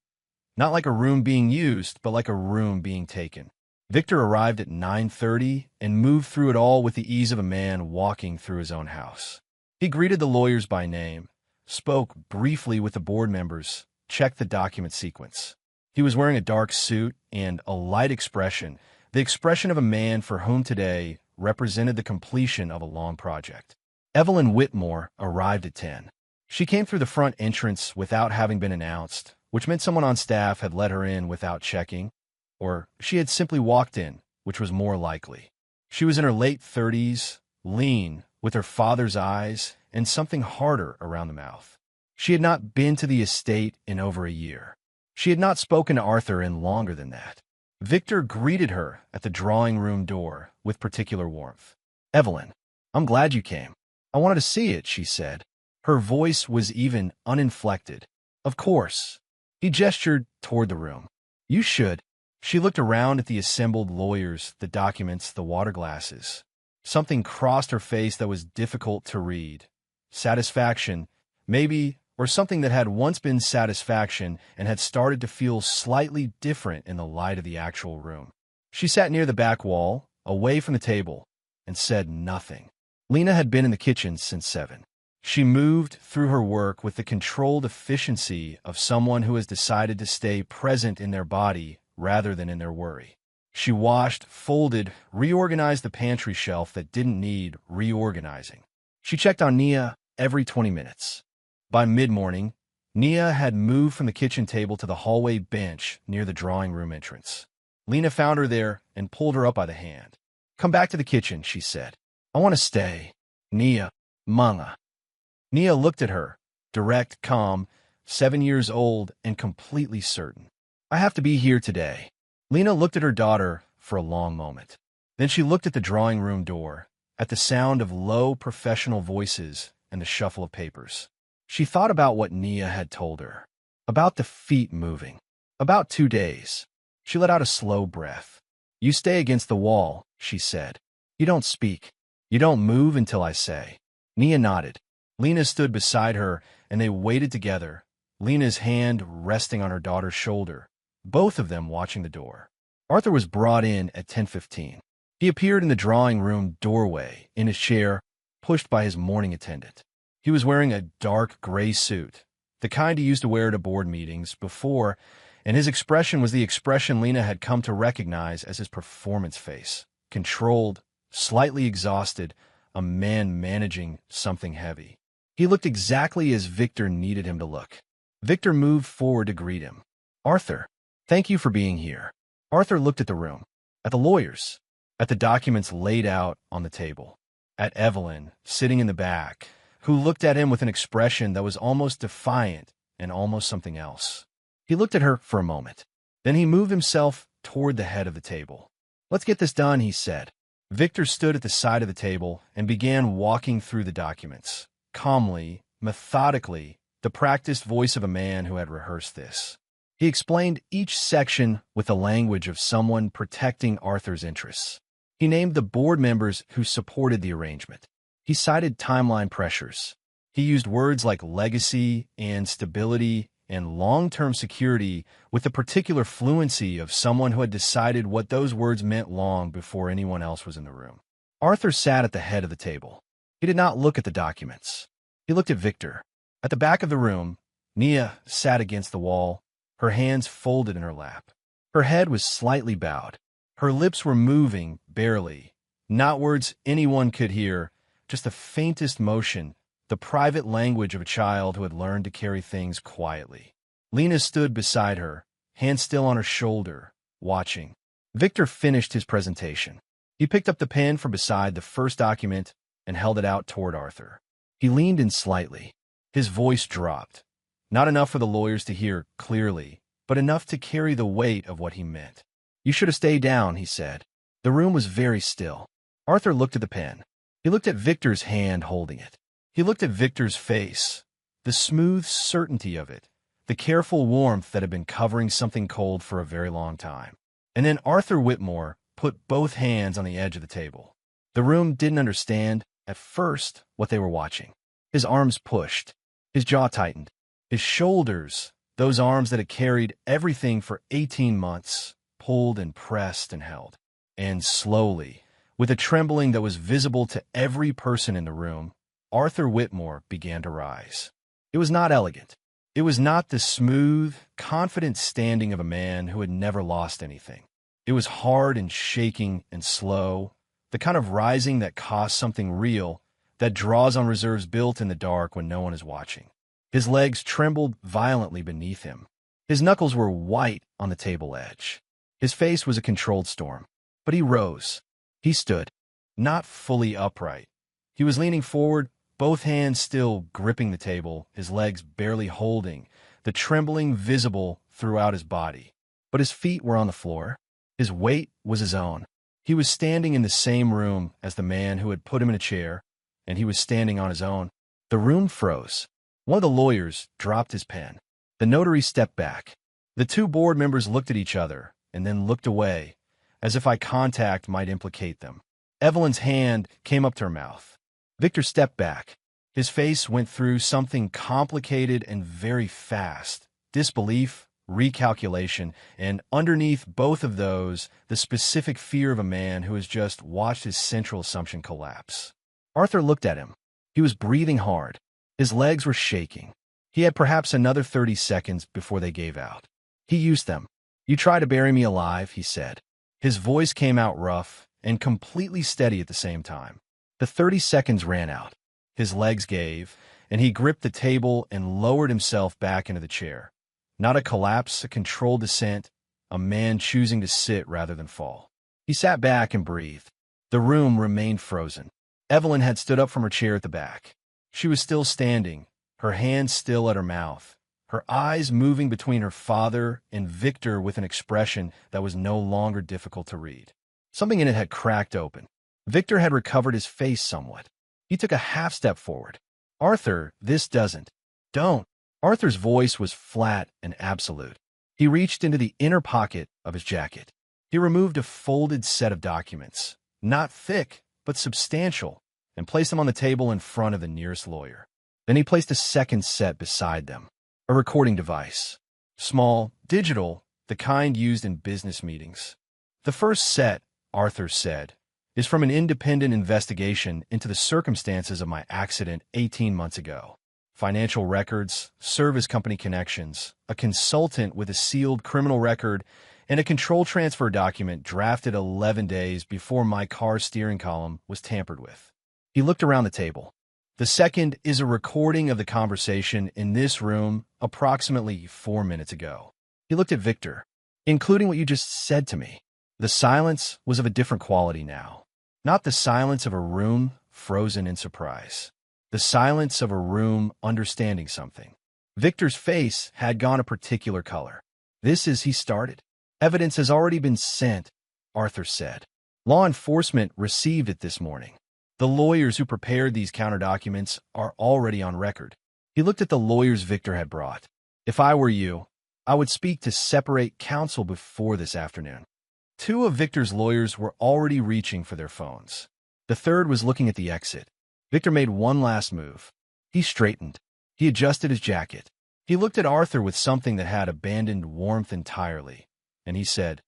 Speaker 1: Not like a room being used, but like a room being taken. Victor arrived at 9:30 and moved through it all with the ease of a man walking through his own house. He greeted the lawyers by name, spoke briefly with the board members, checked the document sequence. He was wearing a dark suit and a light expression, the expression of a man for whom today represented the completion of a long project. Evelyn Whitmore arrived at 10. She came through the front entrance without having been announced, which meant someone on staff had let her in without checking, or she had simply walked in, which was more likely. She was in her late 30s, lean, with her father's eyes and something harder around the mouth. She had not been to the estate in over a year. She had not spoken to Arthur in longer than that. Victor greeted her at the drawing room door with particular warmth. "Evelyn, I'm glad you came. I wanted to see it," she said. Her voice was even uninflected. "Of course." He gestured toward the room. "You should." She looked around at the assembled lawyers, the documents, the water glasses. Something crossed her face that was difficult to read. Satisfaction, maybe, or something that had once been satisfaction and had started to feel slightly different in the light of the actual room. She sat near the back wall, away from the table, and said nothing. Lena had been in the kitchen since 7. She moved through her work with the controlled efficiency of someone who has decided to stay present in their body rather than in their worry. She washed, folded, reorganized the pantry shelf that didn't need reorganizing. She checked on Nia every 20 minutes. By mid-morning, Nia had moved from the kitchen table to the hallway bench near the drawing room entrance. Lena found her there and pulled her up by the hand. "Come back to the kitchen," she said. "I want to stay." "Nia, Manga." Nia looked at her, direct, calm, 7 years old, and completely certain. "I have to be here today." Lena looked at her daughter for a long moment. Then she looked at the drawing room door, at the sound of low professional voices and the shuffle of papers. She thought about what Nia had told her, about the feet moving, about 2 days. She let out a slow breath. "You stay against the wall," she said. "You don't speak. You don't move until I say." Nia nodded. Lena stood beside her, and they waited together, Lena's hand resting on her daughter's shoulder, both of them watching the door. Arthur was brought in at 10:15. He appeared in the drawing room doorway, in his chair, pushed by his morning attendant. He was wearing a dark gray suit, the kind he used to wear to board meetings before, and his expression was the expression Lena had come to recognize as his performance face. Controlled, slightly exhausted, a man managing something heavy. He looked exactly as Victor needed him to look. Victor moved forward to greet him. "Arthur, thank you for being here." Arthur looked at the room, at the lawyers, at the documents laid out on the table, at Evelyn, sitting in the back, who looked at him with an expression that was almost defiant and almost something else. He looked at her for a moment. Then he moved himself toward the head of the table. "Let's get this done," he said. Victor stood at the side of the table and began walking through the documents, calmly, methodically, the practiced voice of a man who had rehearsed this. He explained each section with the language of someone protecting Arthur's interests. He named the board members who supported the arrangement. He cited timeline pressures. He used words like legacy and stability and long-term security with the particular fluency of someone who had decided what those words meant long before anyone else was in the room. Arthur sat at the head of the table. He did not look at the documents. He looked at Victor. At the back of the room, Nia sat against the wall, her hands folded in her lap. Her head was slightly bowed. Her lips were moving, barely. Not words anyone could hear, just the faintest motion, the private language of a child who had learned to carry things quietly. Lena stood beside her, hand still on her shoulder, watching. Victor finished his presentation. He picked up the pen from beside the first document and held it out toward Arthur. He leaned in slightly. His voice dropped. Not enough for the lawyers to hear clearly, but enough to carry the weight of what he meant. "You should have stayed down," he said. The room was very still. Arthur looked at the pen. He looked at Victor's hand holding it. He looked at Victor's face, the smooth certainty of it, the careful warmth that had been covering something cold for a very long time. And then Arthur Whitmore put both hands on the edge of the table. The room didn't understand, at first, what they were watching. His arms pushed. His jaw tightened. His shoulders, those arms that had carried everything for 18 months, pulled and pressed and held. And slowly, with a trembling that was visible to every person in the room, Arthur Whitmore began to rise. It was not elegant. It was not the smooth, confident standing of a man who had never lost anything. It was hard and shaking and slow, the kind of rising that costs something real, that draws on reserves built in the dark when no one is watching. His legs trembled violently beneath him. His knuckles were white on the table edge. His face was a controlled storm. But he rose. He stood, not fully upright. He was leaning forward, both hands still gripping the table, his legs barely holding, the trembling visible throughout his body. But his feet were on the floor. His weight was his own. He was standing in the same room as the man who had put him in a chair, and he was standing on his own. The room froze. One of the lawyers dropped his pen. The notary stepped back. The two board members looked at each other and then looked away, as if eye contact might implicate them. Evelyn's hand came up to her mouth. Victor stepped back. His face went through something complicated and very fast. Disbelief, recalculation, and underneath both of those, the specific fear of a man who has just watched his central assumption collapse. Arthur looked at him. He was breathing hard. His legs were shaking. He had perhaps another 30 seconds before they gave out. He used them. "You try to bury me alive," he said. His voice came out rough and completely steady at the same time. The 30 seconds ran out. His legs gave, and he gripped the table and lowered himself back into the chair. Not a collapse, a controlled descent, a man choosing to sit rather than fall. He sat back and breathed. The room remained frozen. Evelyn had stood up from her chair at the back. She was still standing, her hands still at her mouth, her eyes moving between her father and Victor with an expression that was no longer difficult to read. Something in it had cracked open. Victor had recovered his face somewhat. He took a half step forward. "Arthur, this doesn't. Don't." Arthur's voice was flat and absolute. He reached into the inner pocket of his jacket. He removed a folded set of documents, not thick, but substantial, and placed them on the table in front of the nearest lawyer. Then he placed a second set beside them, a recording device. Small, digital, the kind used in business meetings. "The first set," Arthur said, "is from an independent investigation into the circumstances of my accident 18 months ago. Financial records, service company connections, a consultant with a sealed criminal record, and a control transfer document drafted 11 days before my car steering column was tampered with." He looked around the table. "The second is a recording of the conversation in this room approximately 4 minutes ago." He looked at Victor. "Including what you just said to me." The silence was of a different quality now. Not the silence of a room frozen in surprise. The silence of a room understanding something. Victor's face had gone a particular color. "This is," he started. "Evidence has already been sent," Arthur said. "Law enforcement received it this morning. The lawyers who prepared these counter documents are already on record." He looked at the lawyers Victor had brought. "If I were you, I would speak to separate counsel before this afternoon." 2 of Victor's lawyers were already reaching for their phones. The third was looking at the exit. Victor made one last move. He straightened. He adjusted his jacket. He looked at Arthur with something that had abandoned warmth entirely, and he said,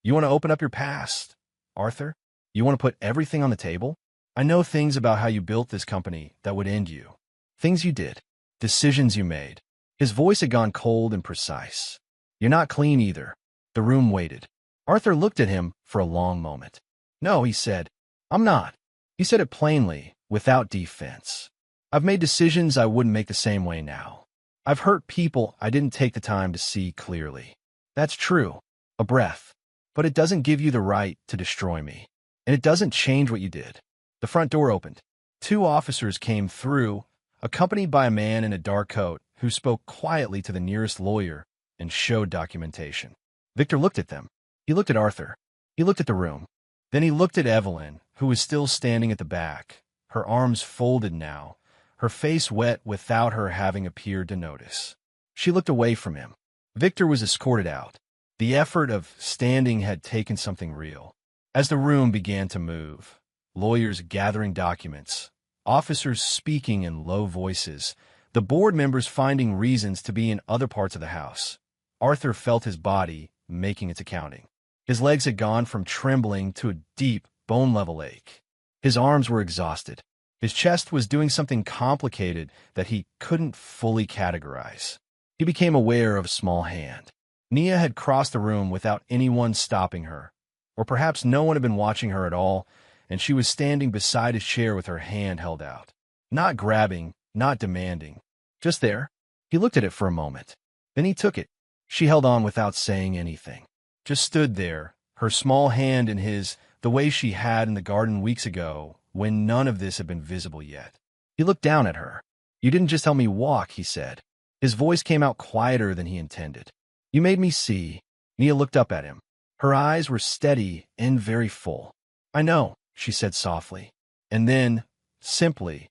Speaker 1: "You want to open up your past, Arthur? You want to put everything on the table? I know things about how you built this company that would end you. Things you did. Decisions you made." His voice had gone cold and precise. "You're not clean either." The room waited. Arthur looked at him for a long moment. "No," he said. "I'm not." He said it plainly, without defense. "I've made decisions I wouldn't make the same way now. I've hurt people I didn't take the time to see clearly. That's true. A breath. But it doesn't give you the right to destroy me. And it doesn't change what you did." The front door opened. 2 officers came through, accompanied by a man in a dark coat who spoke quietly to the nearest lawyer and showed documentation. Victor looked at them. He looked at Arthur. He looked at the room. Then he looked at Evelyn, who was still standing at the back, her arms folded now, her face wet without her having appeared to notice. She looked away from him. Victor was escorted out. The effort of standing had taken something real. As the room began to move, lawyers gathering documents, officers speaking in low voices, the board members finding reasons to be in other parts of the house. Arthur felt his body making its accounting. His legs had gone from trembling to a deep, bone-level ache. His arms were exhausted. His chest was doing something complicated that he couldn't fully categorize. He became aware of a small hand. Nia had crossed the room without anyone stopping her. Or perhaps no one had been watching her at all, and she was standing beside his chair with her hand held out. Not grabbing, not demanding. Just there. He looked at it for a moment. Then he took it. She held on without saying anything. Just stood there, her small hand in his, the way she had in the garden weeks ago, when none of this had been visible yet. He looked down at her. "You didn't just help me walk," he said. His voice came out quieter than he intended. "You made me see." Nia looked up at him. Her eyes were steady and very full. "I know," she said softly. And then, simply,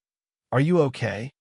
Speaker 1: "Are you okay?"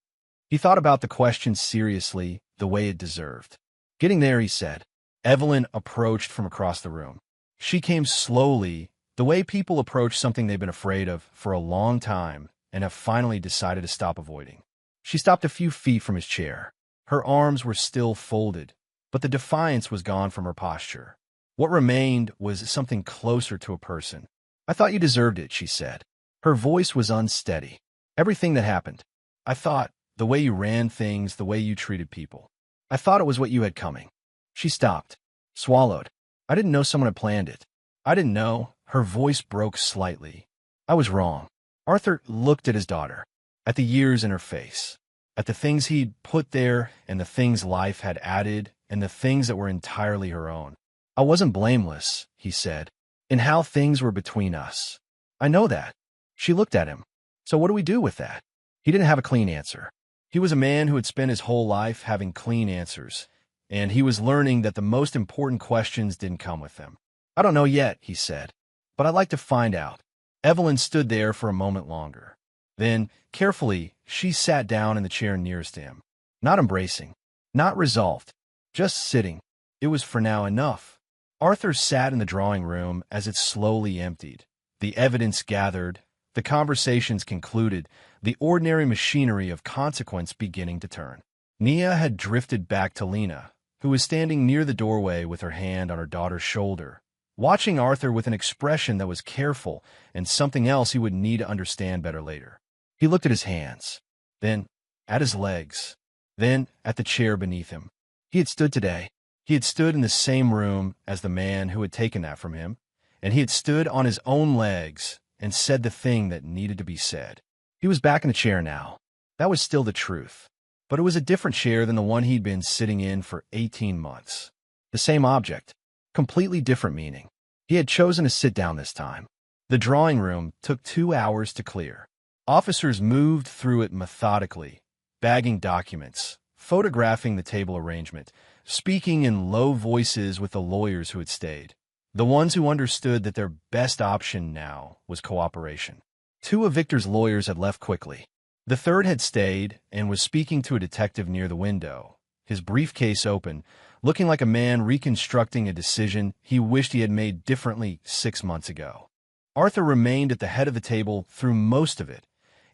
Speaker 1: He thought about the question seriously, the way it deserved. "Getting there," he said. Evelyn approached from across the room. She came slowly, the way people approach something they've been afraid of for a long time and have finally decided to stop avoiding. She stopped a few feet from his chair. Her arms were still folded, but the defiance was gone from her posture. What remained was something closer to a person. "I thought you deserved it," she said. Her voice was unsteady. "Everything that happened. I thought, the way you ran things, the way you treated people. I thought it was what you had coming." She stopped, swallowed. "I didn't know someone had planned it. I didn't know." Her voice broke slightly. "I was wrong." Arthur looked at his daughter, at the years in her face, at the things he'd put there and the things life had added and the things that were entirely her own. "I wasn't blameless," he said, "in how things were between us. I know that." She looked at him. "So what do we do with that?" He didn't have a clean answer. He was a man who had spent his whole life having clean answers, and he was learning that the most important questions didn't come with them. "I don't know yet," he said, "but I'd like to find out." Evelyn stood there for a moment longer. Then, carefully, she sat down in the chair nearest to him. Not embracing, not resolved, just sitting. It was for now enough. Arthur sat in the drawing room as it slowly emptied. The evidence gathered, the conversations concluded, the ordinary machinery of consequence beginning to turn. Nia had drifted back to Lena, who was standing near the doorway with her hand on her daughter's shoulder, watching Arthur with an expression that was careful and something else he would need to understand better later. He looked at his hands, then at his legs, then at the chair beneath him. He had stood today. He had stood in the same room as the man who had taken that from him, and he had stood on his own legs and said the thing that needed to be said. He was back in the chair now. That was still the truth. But it was a different chair than the one he'd been sitting in for 18 months. The same object, completely different meaning. He had chosen to sit down this time. The drawing room took 2 hours to clear. Officers moved through it methodically, bagging documents, photographing the table arrangement, speaking in low voices with the lawyers who had stayed, the ones who understood that their best option now was cooperation. 2 of Victor's lawyers had left quickly. The third had stayed and was speaking to a detective near the window, his briefcase open, looking like a man reconstructing a decision he wished he had made differently 6 months ago. Arthur remained at the head of the table through most of it,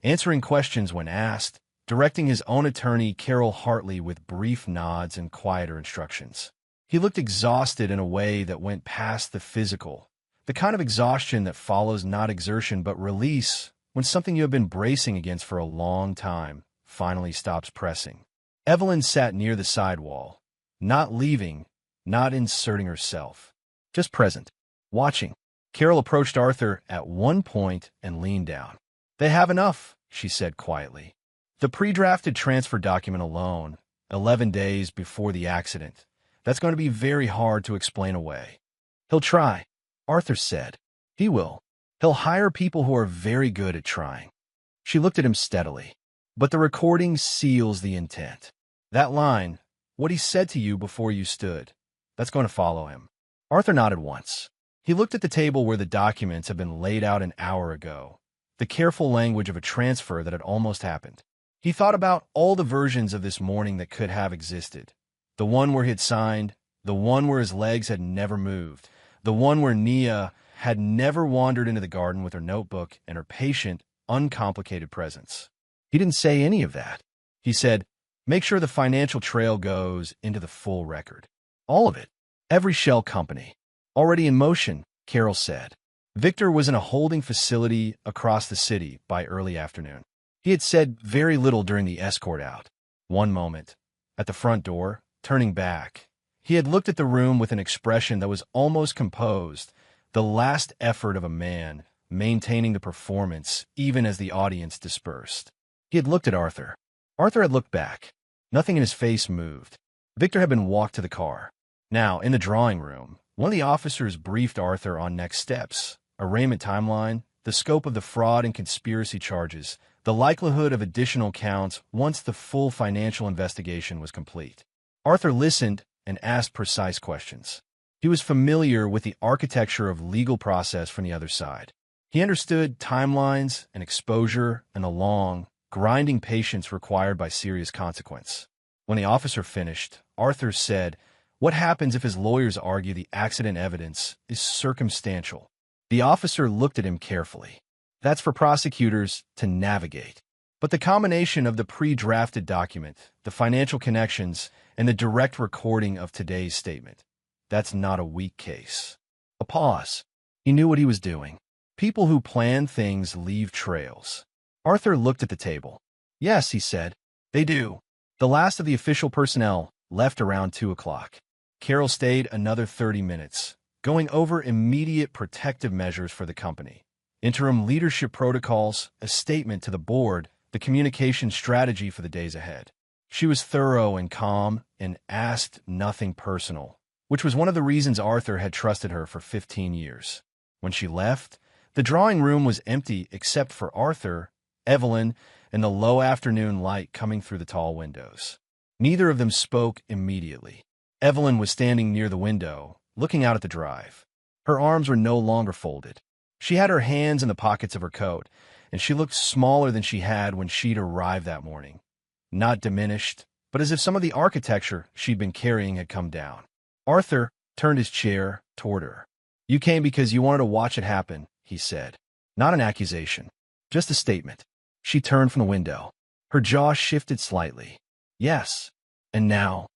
Speaker 1: answering questions when asked, directing his own attorney, Carol Hartley, with brief nods and quieter instructions. He looked exhausted in a way that went past the physical, the kind of exhaustion that follows not exertion but release when something you have been bracing against for a long time finally stops pressing. Evelyn sat near the side wall, not leaving, not inserting herself, just present, watching. Carol approached Arthur at one point and leaned down. "They have enough," she said quietly. "The pre-drafted transfer document alone, 11 days before the accident, that's going to be very hard to explain away." "He'll try," Arthur said. "He will. He'll hire people who are very good at trying." She looked at him steadily. "But the recording seals the intent. That line, what he said to you before you stood, that's going to follow him." Arthur nodded once. He looked at the table where the documents had been laid out an hour ago, the careful language of a transfer that had almost happened. He thought about all the versions of this morning that could have existed. The one where he had signed, the one where his legs had never moved, the one where Nia had never wandered into the garden with her notebook and her patient, uncomplicated presence. He didn't say any of that. He said, make sure the financial trail goes into the full record. All of it. Every shell company. Already in motion, Carol said. Victor was in a holding facility across the city by early afternoon. He had said very little during the escort out. One moment, at the front door, turning back, he had looked at the room with an expression that was almost composed, the last effort of a man maintaining the performance even as the audience dispersed. He had looked at Arthur. Arthur had looked back. Nothing in his face moved. Victor had been walked to the car. Now, in the drawing room, one of the officers briefed Arthur on next steps, arraignment timeline, the scope of the fraud and conspiracy charges, the likelihood of additional counts once the full financial investigation was complete. Arthur listened and asked precise questions. He was familiar with the architecture of legal process from the other side. He understood timelines and exposure and the long, grinding patience required by serious consequence. When the officer finished, Arthur said, what happens if his lawyers argue the accident evidence is circumstantial? The officer looked at him carefully. That's for prosecutors to navigate. But the combination of the pre-drafted document, the financial connections, and the direct recording of today's statement, that's not a weak case. A pause. He knew what he was doing. People who plan things leave trails. Arthur looked at the table. Yes, he said. They do. The last of the official personnel left around 2 o'clock. Carol stayed another 30 minutes, going over immediate protective measures for the company. Interim leadership protocols, a statement to the board, the communication strategy for the days ahead. She was thorough and calm and asked nothing personal, which was one of the reasons Arthur had trusted her for 15 years. When she left, the drawing room was empty except for Arthur, Evelyn, and the low afternoon light coming through the tall windows. Neither of them spoke immediately. Evelyn was standing near the window, looking out at the drive. Her arms were no longer folded. She had her hands in the pockets of her coat, and she looked smaller than she had when she'd arrived that morning. Not diminished, but as if some of the architecture she'd been carrying had come down. Arthur turned his chair toward her. You came because you wanted to watch it happen, he said. Not an accusation, just a statement. She turned from the window. Her jaw shifted slightly. Yes, and now?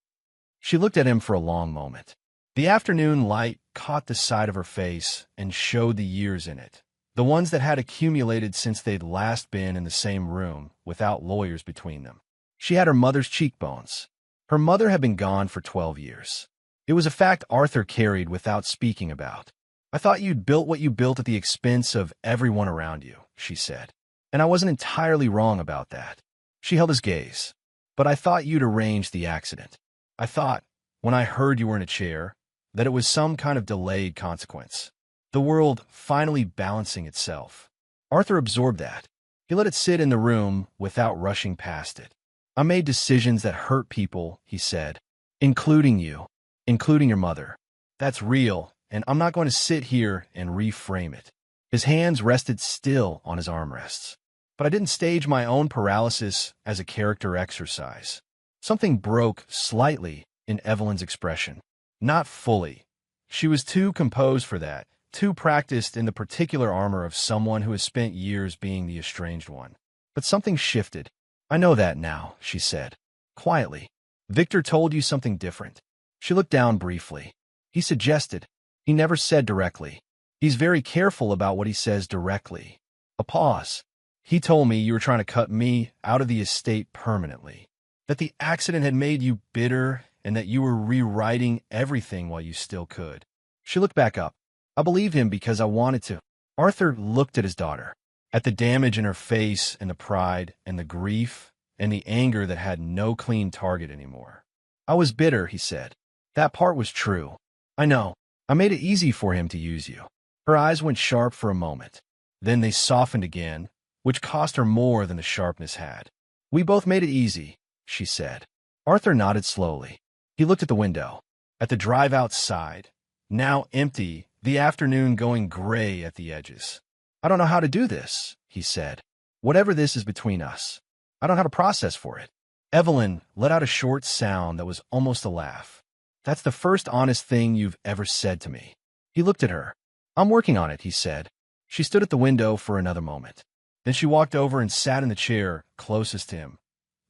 Speaker 1: She looked at him for a long moment. The afternoon light caught the side of her face and showed the years in it, the ones that had accumulated since they'd last been in the same room without lawyers between them. She had her mother's cheekbones. Her mother had been gone for 12 years. It was a fact Arthur carried without speaking about. I thought you'd built what you built at the expense of everyone around you, she said. And I wasn't entirely wrong about that. She held his gaze. But I thought you'd arranged the accident. I thought, when I heard you were in a chair, that it was some kind of delayed consequence. The world finally balancing itself. Arthur absorbed that. He let it sit in the room without rushing past it. I made decisions that hurt people, he said, including you, including your mother. That's real, and I'm not going to sit here and reframe it. His hands rested still on his armrests. But I didn't stage my own paralysis as a character exercise. Something broke slightly in Evelyn's expression. Not fully. She was too composed for that, too practiced in the particular armor of someone who has spent years being the estranged one. But something shifted. I know that now, she said, quietly. Victor told you something different. She looked down briefly. He suggested. He never said directly. He's very careful about what he says directly. A pause. He told me you were trying to cut me out of the estate permanently, that the accident had made you bitter and that you were rewriting everything while you still could. She looked back up. I believed him because I wanted to. Arthur looked at his daughter, at the damage in her face and the pride and the grief and the anger that had no clean target anymore. I was bitter, he said. That part was true. I know. I made it easy for him to use you. Her eyes went sharp for a moment. Then they softened again, which cost her more than the sharpness had. We both made it easy, she said. Arthur nodded slowly. He looked at the window, at the drive outside, now empty, the afternoon going gray at the edges. I don't know how to do this, he said. Whatever this is between us, I don't know how to process for it. Evelyn let out a short sound that was almost a laugh. That's the first honest thing you've ever said to me. He looked at her. I'm working on it, he said. She stood at the window for another moment. Then she walked over and sat in the chair closest to him.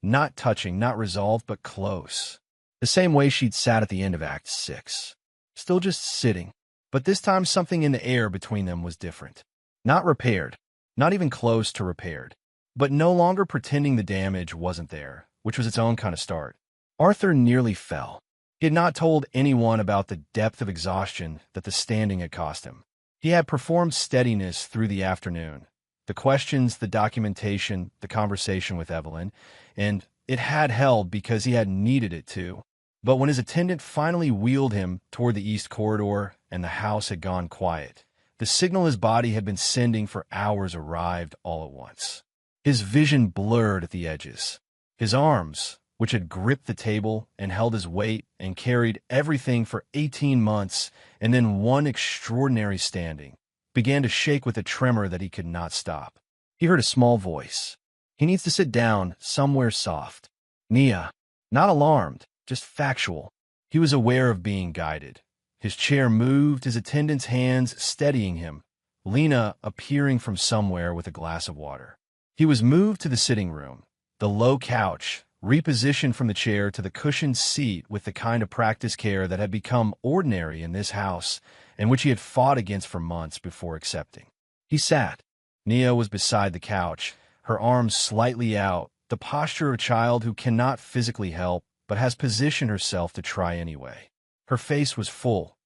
Speaker 1: Not touching, not resolved, but close. The same way she'd sat at the end of Act 6. Still just sitting. But this time something in the air between them was different. Not repaired. Not even close to repaired. But no longer pretending the damage wasn't there, which was its own kind of start. Arthur nearly fell. He had not told anyone about the depth of exhaustion that the standing had cost him. He had performed steadiness through the afternoon. The questions, the documentation, the conversation with Evelyn, and it had held because he had needed it to. But when his attendant finally wheeled him toward the east corridor and the house had gone quiet, the signal his body had been sending for hours arrived all at once. His vision blurred at the edges. His arms, which had gripped the table and held his weight and carried everything for 18 months and then one extraordinary standing, began to shake with a tremor that he could not stop. He heard a small voice. He needs to sit down somewhere soft. Nia. Not alarmed, just factual. He was aware of being guided. His chair moved, his attendant's hands steadying him, Lena appearing from somewhere with a glass of water. He was moved to the sitting room, the low couch, repositioned from the chair to the cushioned seat with the kind of practice care that had become ordinary in this house and which he had fought against for months before accepting. He sat. Nia was beside the couch, her arms slightly out, the posture of a child who cannot physically help but has positioned herself to try anyway. Her face was full,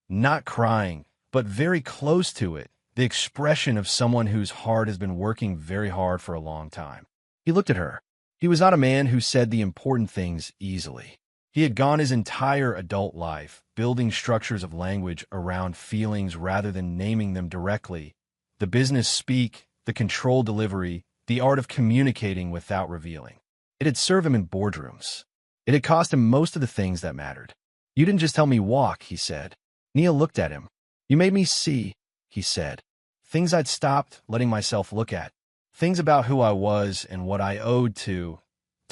Speaker 1: not crying, but very close to it, the expression of someone whose heart has been working very hard for a long time. He looked at her. He was not a man who said the important things easily. He had gone his entire adult life building structures of language around feelings rather than naming them directly. The business speak, the controlled delivery, the art of communicating without revealing. It had served him in boardrooms. It had cost him most of the things that mattered. You didn't just tell me walk, he said. Nia looked at him. You made me see, he said. Things I'd stopped letting myself look at. Things about who I was and what I owed to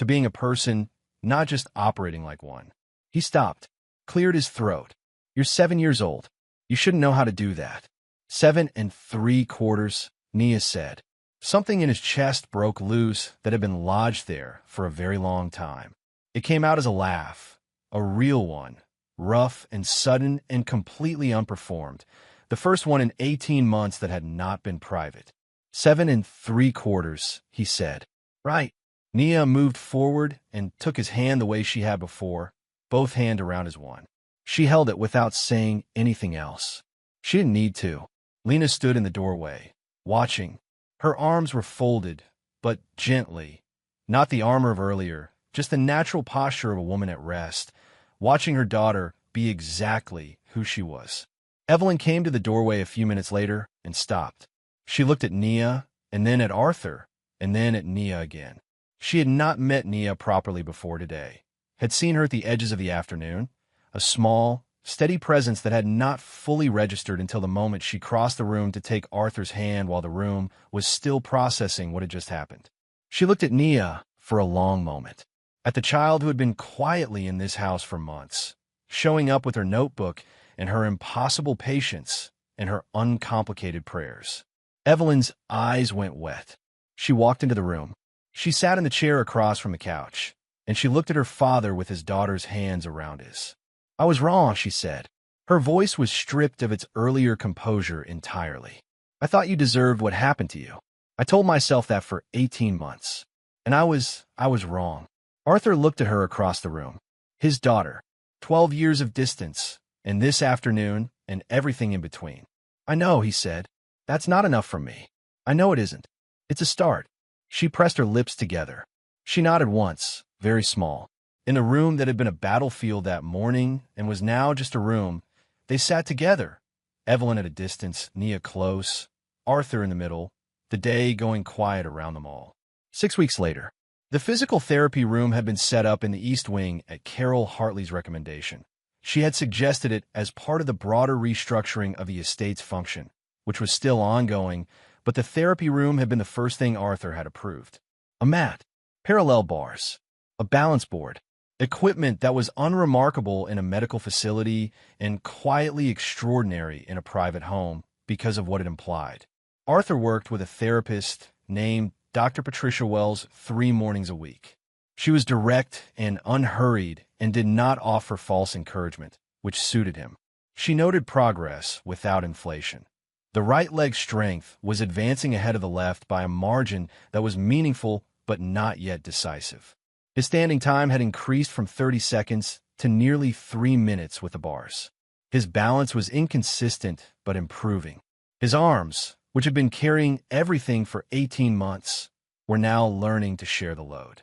Speaker 1: being a person, not just operating like one. He stopped, cleared his throat. You're 7 years old. You shouldn't know how to do that. 7 3/4, Nia said. Something in his chest broke loose that had been lodged there for a very long time. It came out as a laugh, a real one, rough and sudden and completely unperformed, the first one in 18 months that had not been private. 7 3/4, he said. Right. Nia moved forward and took his hand the way she had before, both hands around his one. She held it without saying anything else. She didn't need to. Lena stood in the doorway, watching. Her arms were folded, but gently. Not the armor of earlier, just the natural posture of a woman at rest, watching her daughter be exactly who she was. Evelyn came to the doorway a few minutes later and stopped. She looked at Nia, and then at Arthur, and then at Nia again. She had not met Nia properly before today, had seen her at the edges of the afternoon, a small, steady presence that had not fully registered until the moment she crossed the room to take Arthur's hand while the room was still processing what had just happened. She looked at Nia for a long moment, at the child who had been quietly in this house for months, showing up with her notebook and her impossible patience and her uncomplicated prayers. Evelyn's eyes went wet. She walked into the room. She sat in the chair across from the couch, and she looked at her father with his daughter's hands around his. I was wrong, she said. Her voice was stripped of its earlier composure entirely. I thought you deserved what happened to you. I told myself that for 18 months. And I was wrong. Arthur looked at her across the room. His daughter, 12 years of distance, and this afternoon, and everything in between. I know, he said. That's not enough for me. I know it isn't. It's a start. She pressed her lips together. She nodded once, very small. In a room that had been a battlefield that morning and was now just a room, they sat together. Evelyn at a distance, Nia close, Arthur in the middle, the day going quiet around them all. 6 weeks later, the physical therapy room had been set up in the East Wing at Carol Hartley's recommendation. She had suggested it as part of the broader restructuring of the estate's function, which was still ongoing, but the therapy room had been the first thing Arthur had approved. A mat, parallel bars, a balance board, equipment that was unremarkable in a medical facility and quietly extraordinary in a private home because of what it implied. Arthur worked with a therapist named Dr. Patricia Wells 3 mornings a week. She was direct and unhurried and did not offer false encouragement, which suited him. She noted progress without inflation. The right leg's strength was advancing ahead of the left by a margin that was meaningful but not yet decisive. His standing time had increased from 30 seconds to nearly 3 minutes with the bars. His balance was inconsistent but improving. His arms, which had been carrying everything for 18 months, were now learning to share the load.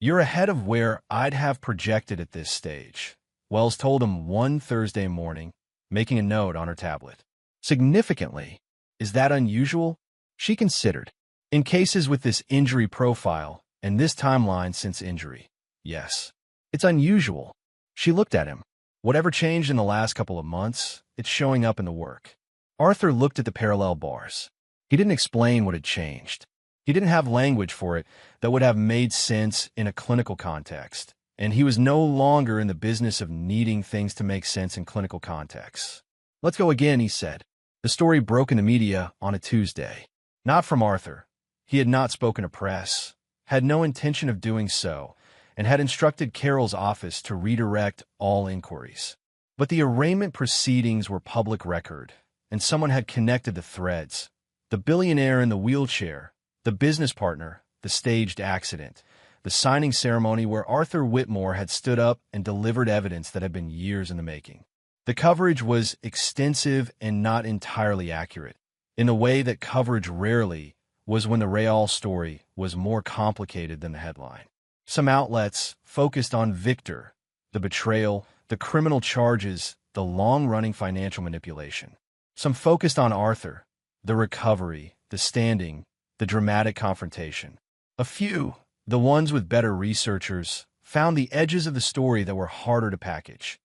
Speaker 1: "You're ahead of where I'd have projected at this stage," Wells told him one Thursday morning, making a note on her tablet. Significantly. Is that unusual? She considered. In cases with this injury profile and this timeline since injury, yes. It's unusual. She looked at him. Whatever changed in the last couple of months, it's showing up in the work. Arthur looked at the parallel bars. He didn't explain what had changed. He didn't have language for it that would have made sense in a clinical context, and he was no longer in the business of needing things to make sense in clinical contexts. "Let's go again," he said. The story broke in the media on a Tuesday. Not from Arthur. He had not spoken to press, had no intention of doing so, and had instructed Carol's office to redirect all inquiries. But the arraignment proceedings were public record, and someone had connected the threads. The billionaire in the wheelchair, the business partner, the staged accident, the signing ceremony where Arthur Whitmore had stood up and delivered evidence that had been years in the making. The coverage was extensive and not entirely accurate, in the way that coverage rarely was when the real story was more complicated than the headline. Some outlets focused on Victor, the betrayal, the criminal charges, the long-running financial manipulation. Some focused on Arthur, the recovery, the standing, the dramatic confrontation. A few, the ones with better researchers, found the edges of the story that were harder to package.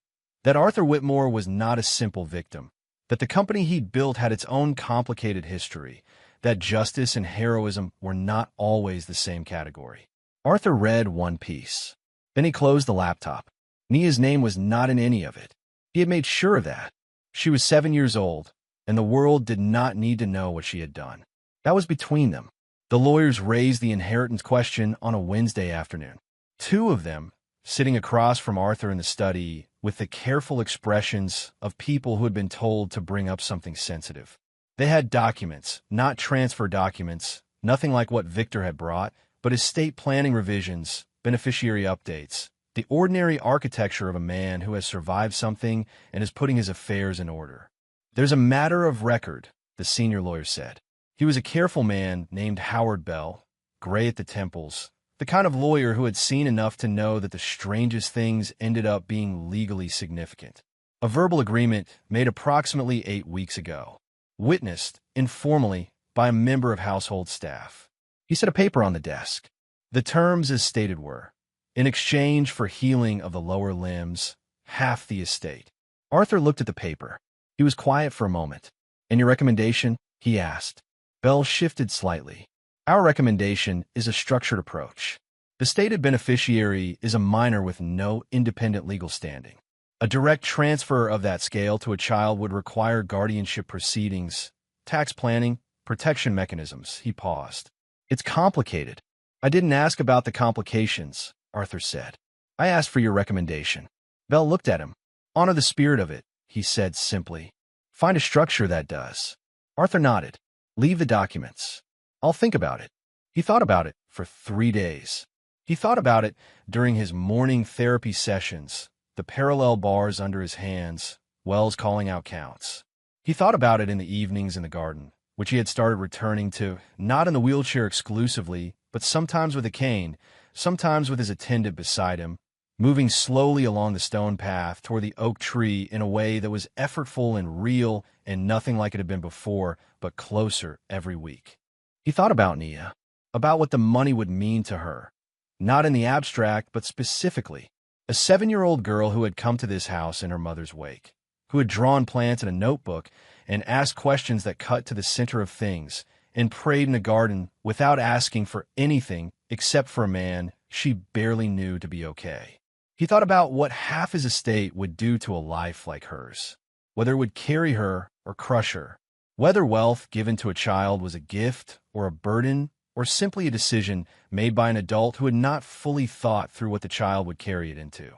Speaker 1: That Arthur Whitmore was not a simple victim, that the company he'd built had its own complicated history, that justice and heroism were not always the same category. Arthur read one piece. Then he closed the laptop. Nia's name was not in any of it. He had made sure of that. She was 7 years old, and the world did not need to know what she had done. That was between them. The lawyers raised the inheritance question on a Wednesday afternoon. Two of them, sitting across from Arthur in the study, with the careful expressions of people who had been told to bring up something sensitive. They had documents, not transfer documents, nothing like what Victor had brought, but estate planning revisions, beneficiary updates, the ordinary architecture of a man who has survived something and is putting his affairs in order. "There's a matter of record," the senior lawyer said. He was a careful man named Howard Bell, gray at the temples, the kind of lawyer who had seen enough to know that the strangest things ended up being legally significant. A verbal agreement made approximately 8 weeks ago, witnessed, informally, by a member of household staff. He set a paper on the desk. The terms, as stated, were, in exchange for healing of the lower limbs, half the estate. Arthur looked at the paper. He was quiet for a moment. "And your recommendation?" he asked. Bell shifted slightly. "Our recommendation is a structured approach. The stated beneficiary is a minor with no independent legal standing. A direct transfer of that scale to a child would require guardianship proceedings, tax planning, protection mechanisms." He paused. "It's complicated." "I didn't ask about the complications," Arthur said. "I asked for your recommendation." Bell looked at him. "Honor the spirit of it," he said simply. "Find a structure that does." Arthur nodded. "Leave the documents. I'll think about it." He thought about it for 3 days. He thought about it during his morning therapy sessions, the parallel bars under his hands, Wells calling out counts. He thought about it in the evenings in the garden, which he had started returning to, not in the wheelchair exclusively, but sometimes with a cane, sometimes with his attendant beside him, moving slowly along the stone path toward the oak tree in a way that was effortful and real and nothing like it had been before, but closer every week. He thought about Nia, about what the money would mean to her, not in the abstract, but specifically. A 7-year-old girl who had come to this house in her mother's wake, who had drawn plants in a notebook and asked questions that cut to the center of things, and prayed in a garden without asking for anything except for a man she barely knew to be okay. He thought about what half his estate would do to a life like hers, whether it would carry her or crush her, whether wealth given to a child was a gift or a burden, or simply a decision made by an adult who had not fully thought through what the child would carry it into.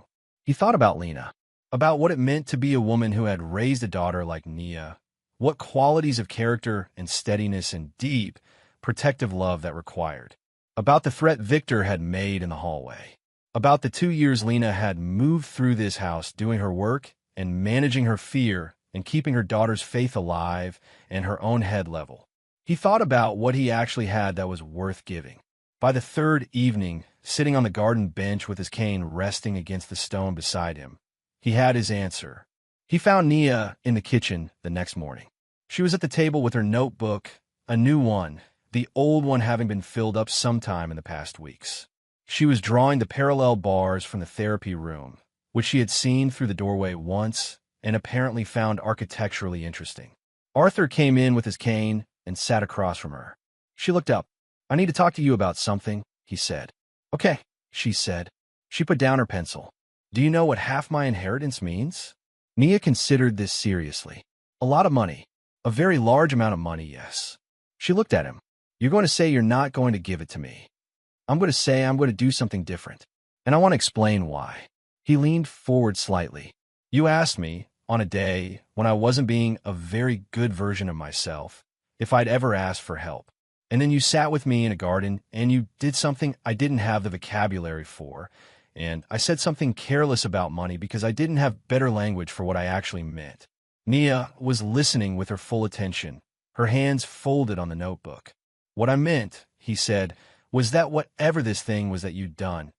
Speaker 1: He thought about Lena, about what it meant to be a woman who had raised a daughter like Nia, what qualities of character and steadiness and deep, protective love that required, about the threat Victor had made in the hallway, about the 2 years Lena had moved through this house doing her work and managing her fear and keeping her daughter's faith alive and her own head level. He thought about what he actually had that was worth giving. By the third evening, sitting on the garden bench with his cane resting against the stone beside him, he had his answer. He found Nia in the kitchen the next morning. She was at the table with her notebook, a new one, the old one having been filled up sometime in the past weeks. She was drawing the parallel bars from the therapy room, which she had seen through the doorway once and apparently found architecturally interesting. Arthur came in with his cane and sat across from her. She looked up. "I need to talk to you about something," he said. "Okay," she said. She put down her pencil. "Do you know what half my inheritance means?" Nia considered this seriously. "A lot of money. A very large amount of money, yes." She looked at him. "You're going to say you're not going to give it to me. I'm going to say I'm going to do something different. And I want to explain why." He leaned forward slightly. "You asked me, on a day when I wasn't being a very good version of myself, if I'd ever asked for help. And then you sat with me in a garden and you did something I didn't have the vocabulary for. And I said something careless about money because I didn't have better language for what I actually meant." Nia was listening with her full attention, her hands folded on the notebook. "What I meant," he said, "was that whatever this thing was that you'd done,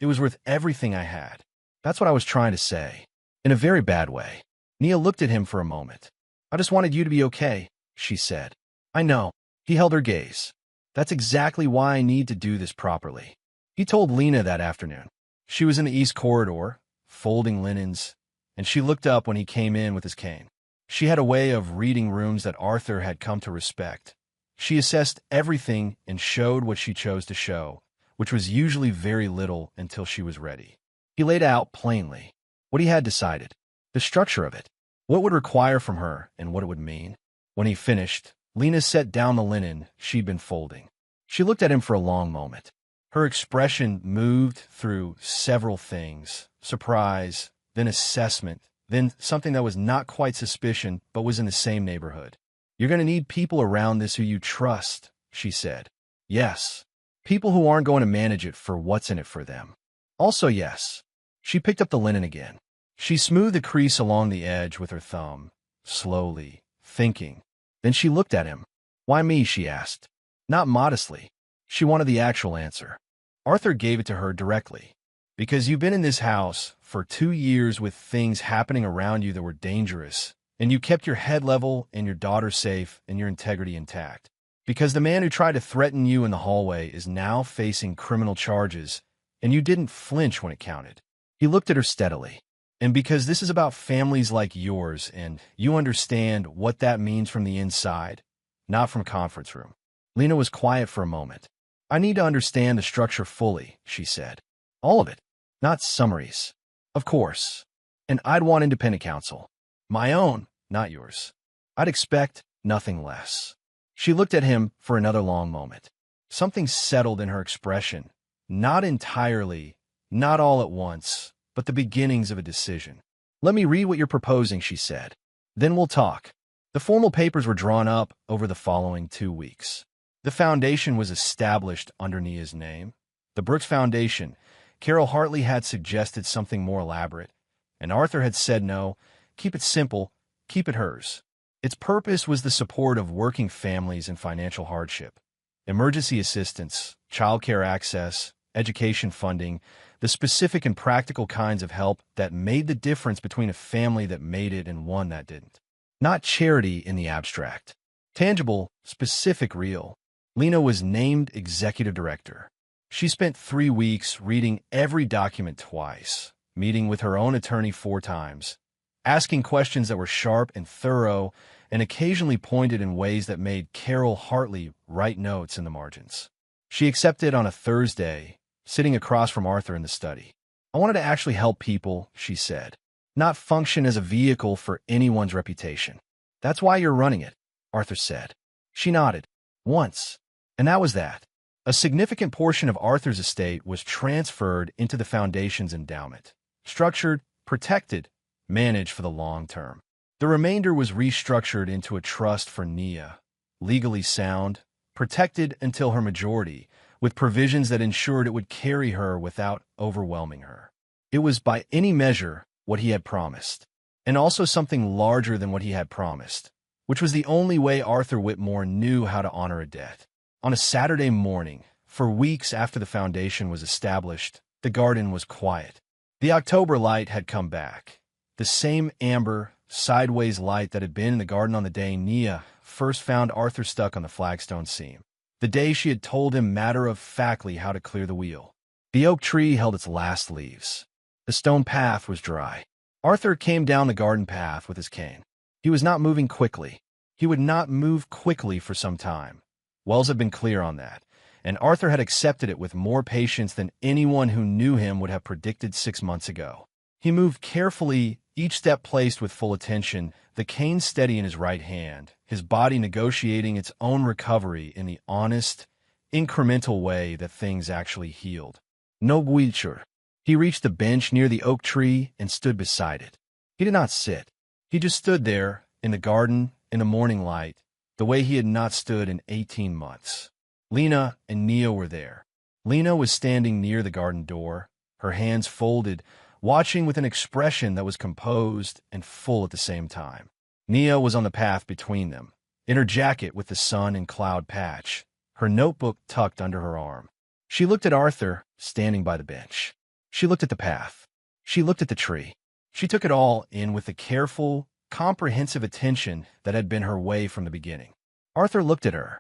Speaker 1: it was worth everything I had. That's what I was trying to say. In a very bad way." Nia looked at him for a moment. "I just wanted you to be okay," she said. "I know." He held her gaze. "That's exactly why I need to do this properly." He told Lena that afternoon. She was in the East Corridor, folding linens, and she looked up when he came in with his cane. She had a way of reading rooms that Arthur had come to respect. She assessed everything and showed what she chose to show, which was usually very little until she was ready. He laid out plainly what he had decided, the structure of it, what it would require from her, and what it would mean. When he finished, Lena set down the linen she'd been folding. She looked at him for a long moment. Her expression moved through several things: surprise, then assessment, then something that was not quite suspicion but was in the same neighborhood. "You're going to need people around this who you trust," she said. "Yes. People who aren't going to manage it for what's in it for them. Also, yes." She picked up the linen again. She smoothed the crease along the edge with her thumb, slowly, thinking. Then she looked at him. "Why me?" she asked. Not modestly. She wanted the actual answer. Arthur gave it to her directly. "Because you've been in this house for 2 years with things happening around you that were dangerous, and you kept your head level and your daughter safe and your integrity intact. Because the man who tried to threaten you in the hallway is now facing criminal charges, and you didn't flinch when it counted." He looked at her steadily. "And because this is about families like yours, and you understand what that means from the inside, not from conference room." Lena was quiet for a moment. "I need to understand the structure fully," she said. "All of it, not summaries." "Of course. And I'd want independent counsel. My own, not yours. I'd expect nothing less." She looked at him for another long moment. Something settled in her expression, not entirely, not all at once, but the beginnings of a decision. "Let me read what you're proposing," she said. "Then we'll talk." The formal papers were drawn up over the following 2 weeks. The foundation was established under Nia's name. The Brooks Foundation. Carol Hartley had suggested something more elaborate, and Arthur had said no, keep it simple, keep it hers. Its purpose was the support of working families in financial hardship, emergency assistance, childcare access, education funding, the specific and practical kinds of help that made the difference between a family that made it and one that didn't. Not charity in the abstract. Tangible, specific, real. Lena was named executive director. She spent 3 weeks reading every document twice, meeting with her own attorney 4 times, asking questions that were sharp and thorough, and occasionally pointed in ways that made Carol Hartley write notes in the margins. She accepted on a Thursday, sitting across from Arthur in the study. "I wanted to actually help people," she said, "not function as a vehicle for anyone's reputation." "That's why you're running it," Arthur said. She nodded. "Once. And that was that." A significant portion of Arthur's estate was transferred into the foundation's endowment, structured, protected, managed for the long term. The remainder was restructured into a trust for Nia, legally sound, protected until her majority, with provisions that ensured it would carry her without overwhelming her. It was by any measure what he had promised, and also something larger than what he had promised, which was the only way Arthur Whitmore knew how to honor a debt. On a Saturday morning, for weeks after the foundation was established, the garden was quiet. The October light had come back, the same amber, sideways light that had been in the garden on the day Nia first found Arthur stuck on the flagstone seam, the day she had told him matter-of-factly how to clear the wheel. The oak tree held its last leaves. The stone path was dry. Arthur came down the garden path with his cane. He was not moving quickly. He would not move quickly for some time. Wells had been clear on that, and Arthur had accepted it with more patience than anyone who knew him would have predicted 6 months ago. He moved carefully, each step placed with full attention, the cane steady in his right hand, his body negotiating its own recovery in the honest, incremental way that things actually healed. No wheelchair. He reached the bench near the oak tree and stood beside it. He did not sit. He just stood there, in the garden, in the morning light, the way he had not stood in 18 months. Lena and Nia were there. Lena was standing near the garden door, her hands folded, watching with an expression that was composed and full at the same time. Nia was on the path between them, in her jacket with the sun and cloud patch, her notebook tucked under her arm. She looked at Arthur, standing by the bench. She looked at the path. She looked at the tree. She took it all in with the careful, comprehensive attention that had been her way from the beginning. Arthur looked at her.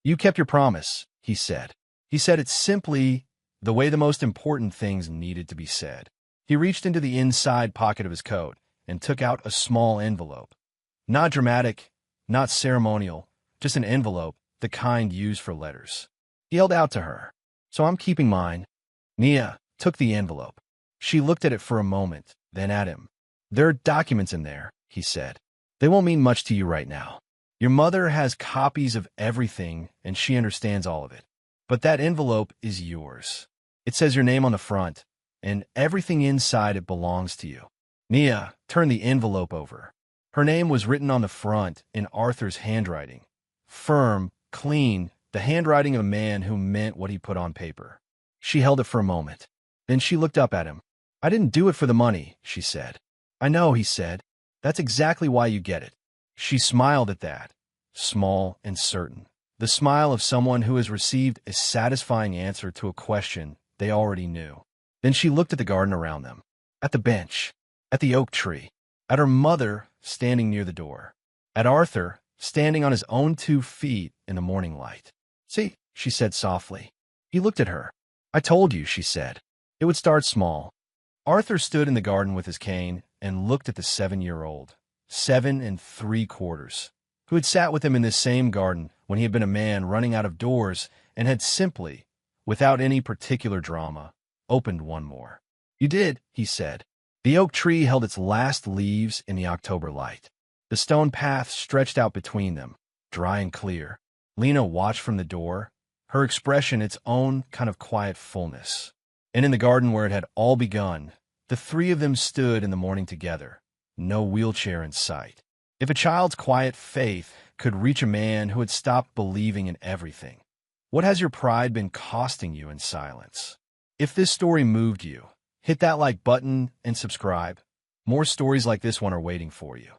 Speaker 1: "You kept your promise," he said. He said it simply, the way the most important things needed to be said. He reached into the inside pocket of his coat and took out a small envelope. Not dramatic, not ceremonial, just an envelope, the kind used for letters. He held out to her. "So I'm keeping mine." Nia took the envelope. She looked at it for a moment, then at him. "There are documents in there," he said. "They won't mean much to you right now. Your mother has copies of everything, and she understands all of it. But that envelope is yours. It says your name on the front, and everything inside it belongs to you." Nia turned the envelope over. Her name was written on the front in Arthur's handwriting. Firm, clean, the handwriting of a man who meant what he put on paper. She held it for a moment. Then she looked up at him. "I didn't do it for the money," she said. "I know," he said. "That's exactly why you get it." She smiled at that, small and certain. The smile of someone who has received a satisfying answer to a question they already knew. Then she looked at the garden around them, at the bench, at the oak tree, at her mother standing near the door, at Arthur standing on his own 2 feet in the morning light. "See," she said softly. He looked at her. "I told you," she said. "It would start small." Arthur stood in the garden with his cane and looked at the 7-year-old, 7 3/4, who had sat with him in this same garden when he had been a man running out of doors and had simply, without any particular drama, opened one more. "You did," he said. The oak tree held its last leaves in the October light. The stone path stretched out between them, dry and clear. Lena watched from the door, her expression its own kind of quiet fullness. And in the garden where it had all begun, the 3 of them stood in the morning together, no wheelchair in sight. If a child's quiet faith could reach a man who had stopped believing in everything, what has your pride been costing you in silence? If this story moved you, hit that like button and subscribe. More stories like this one are waiting for you.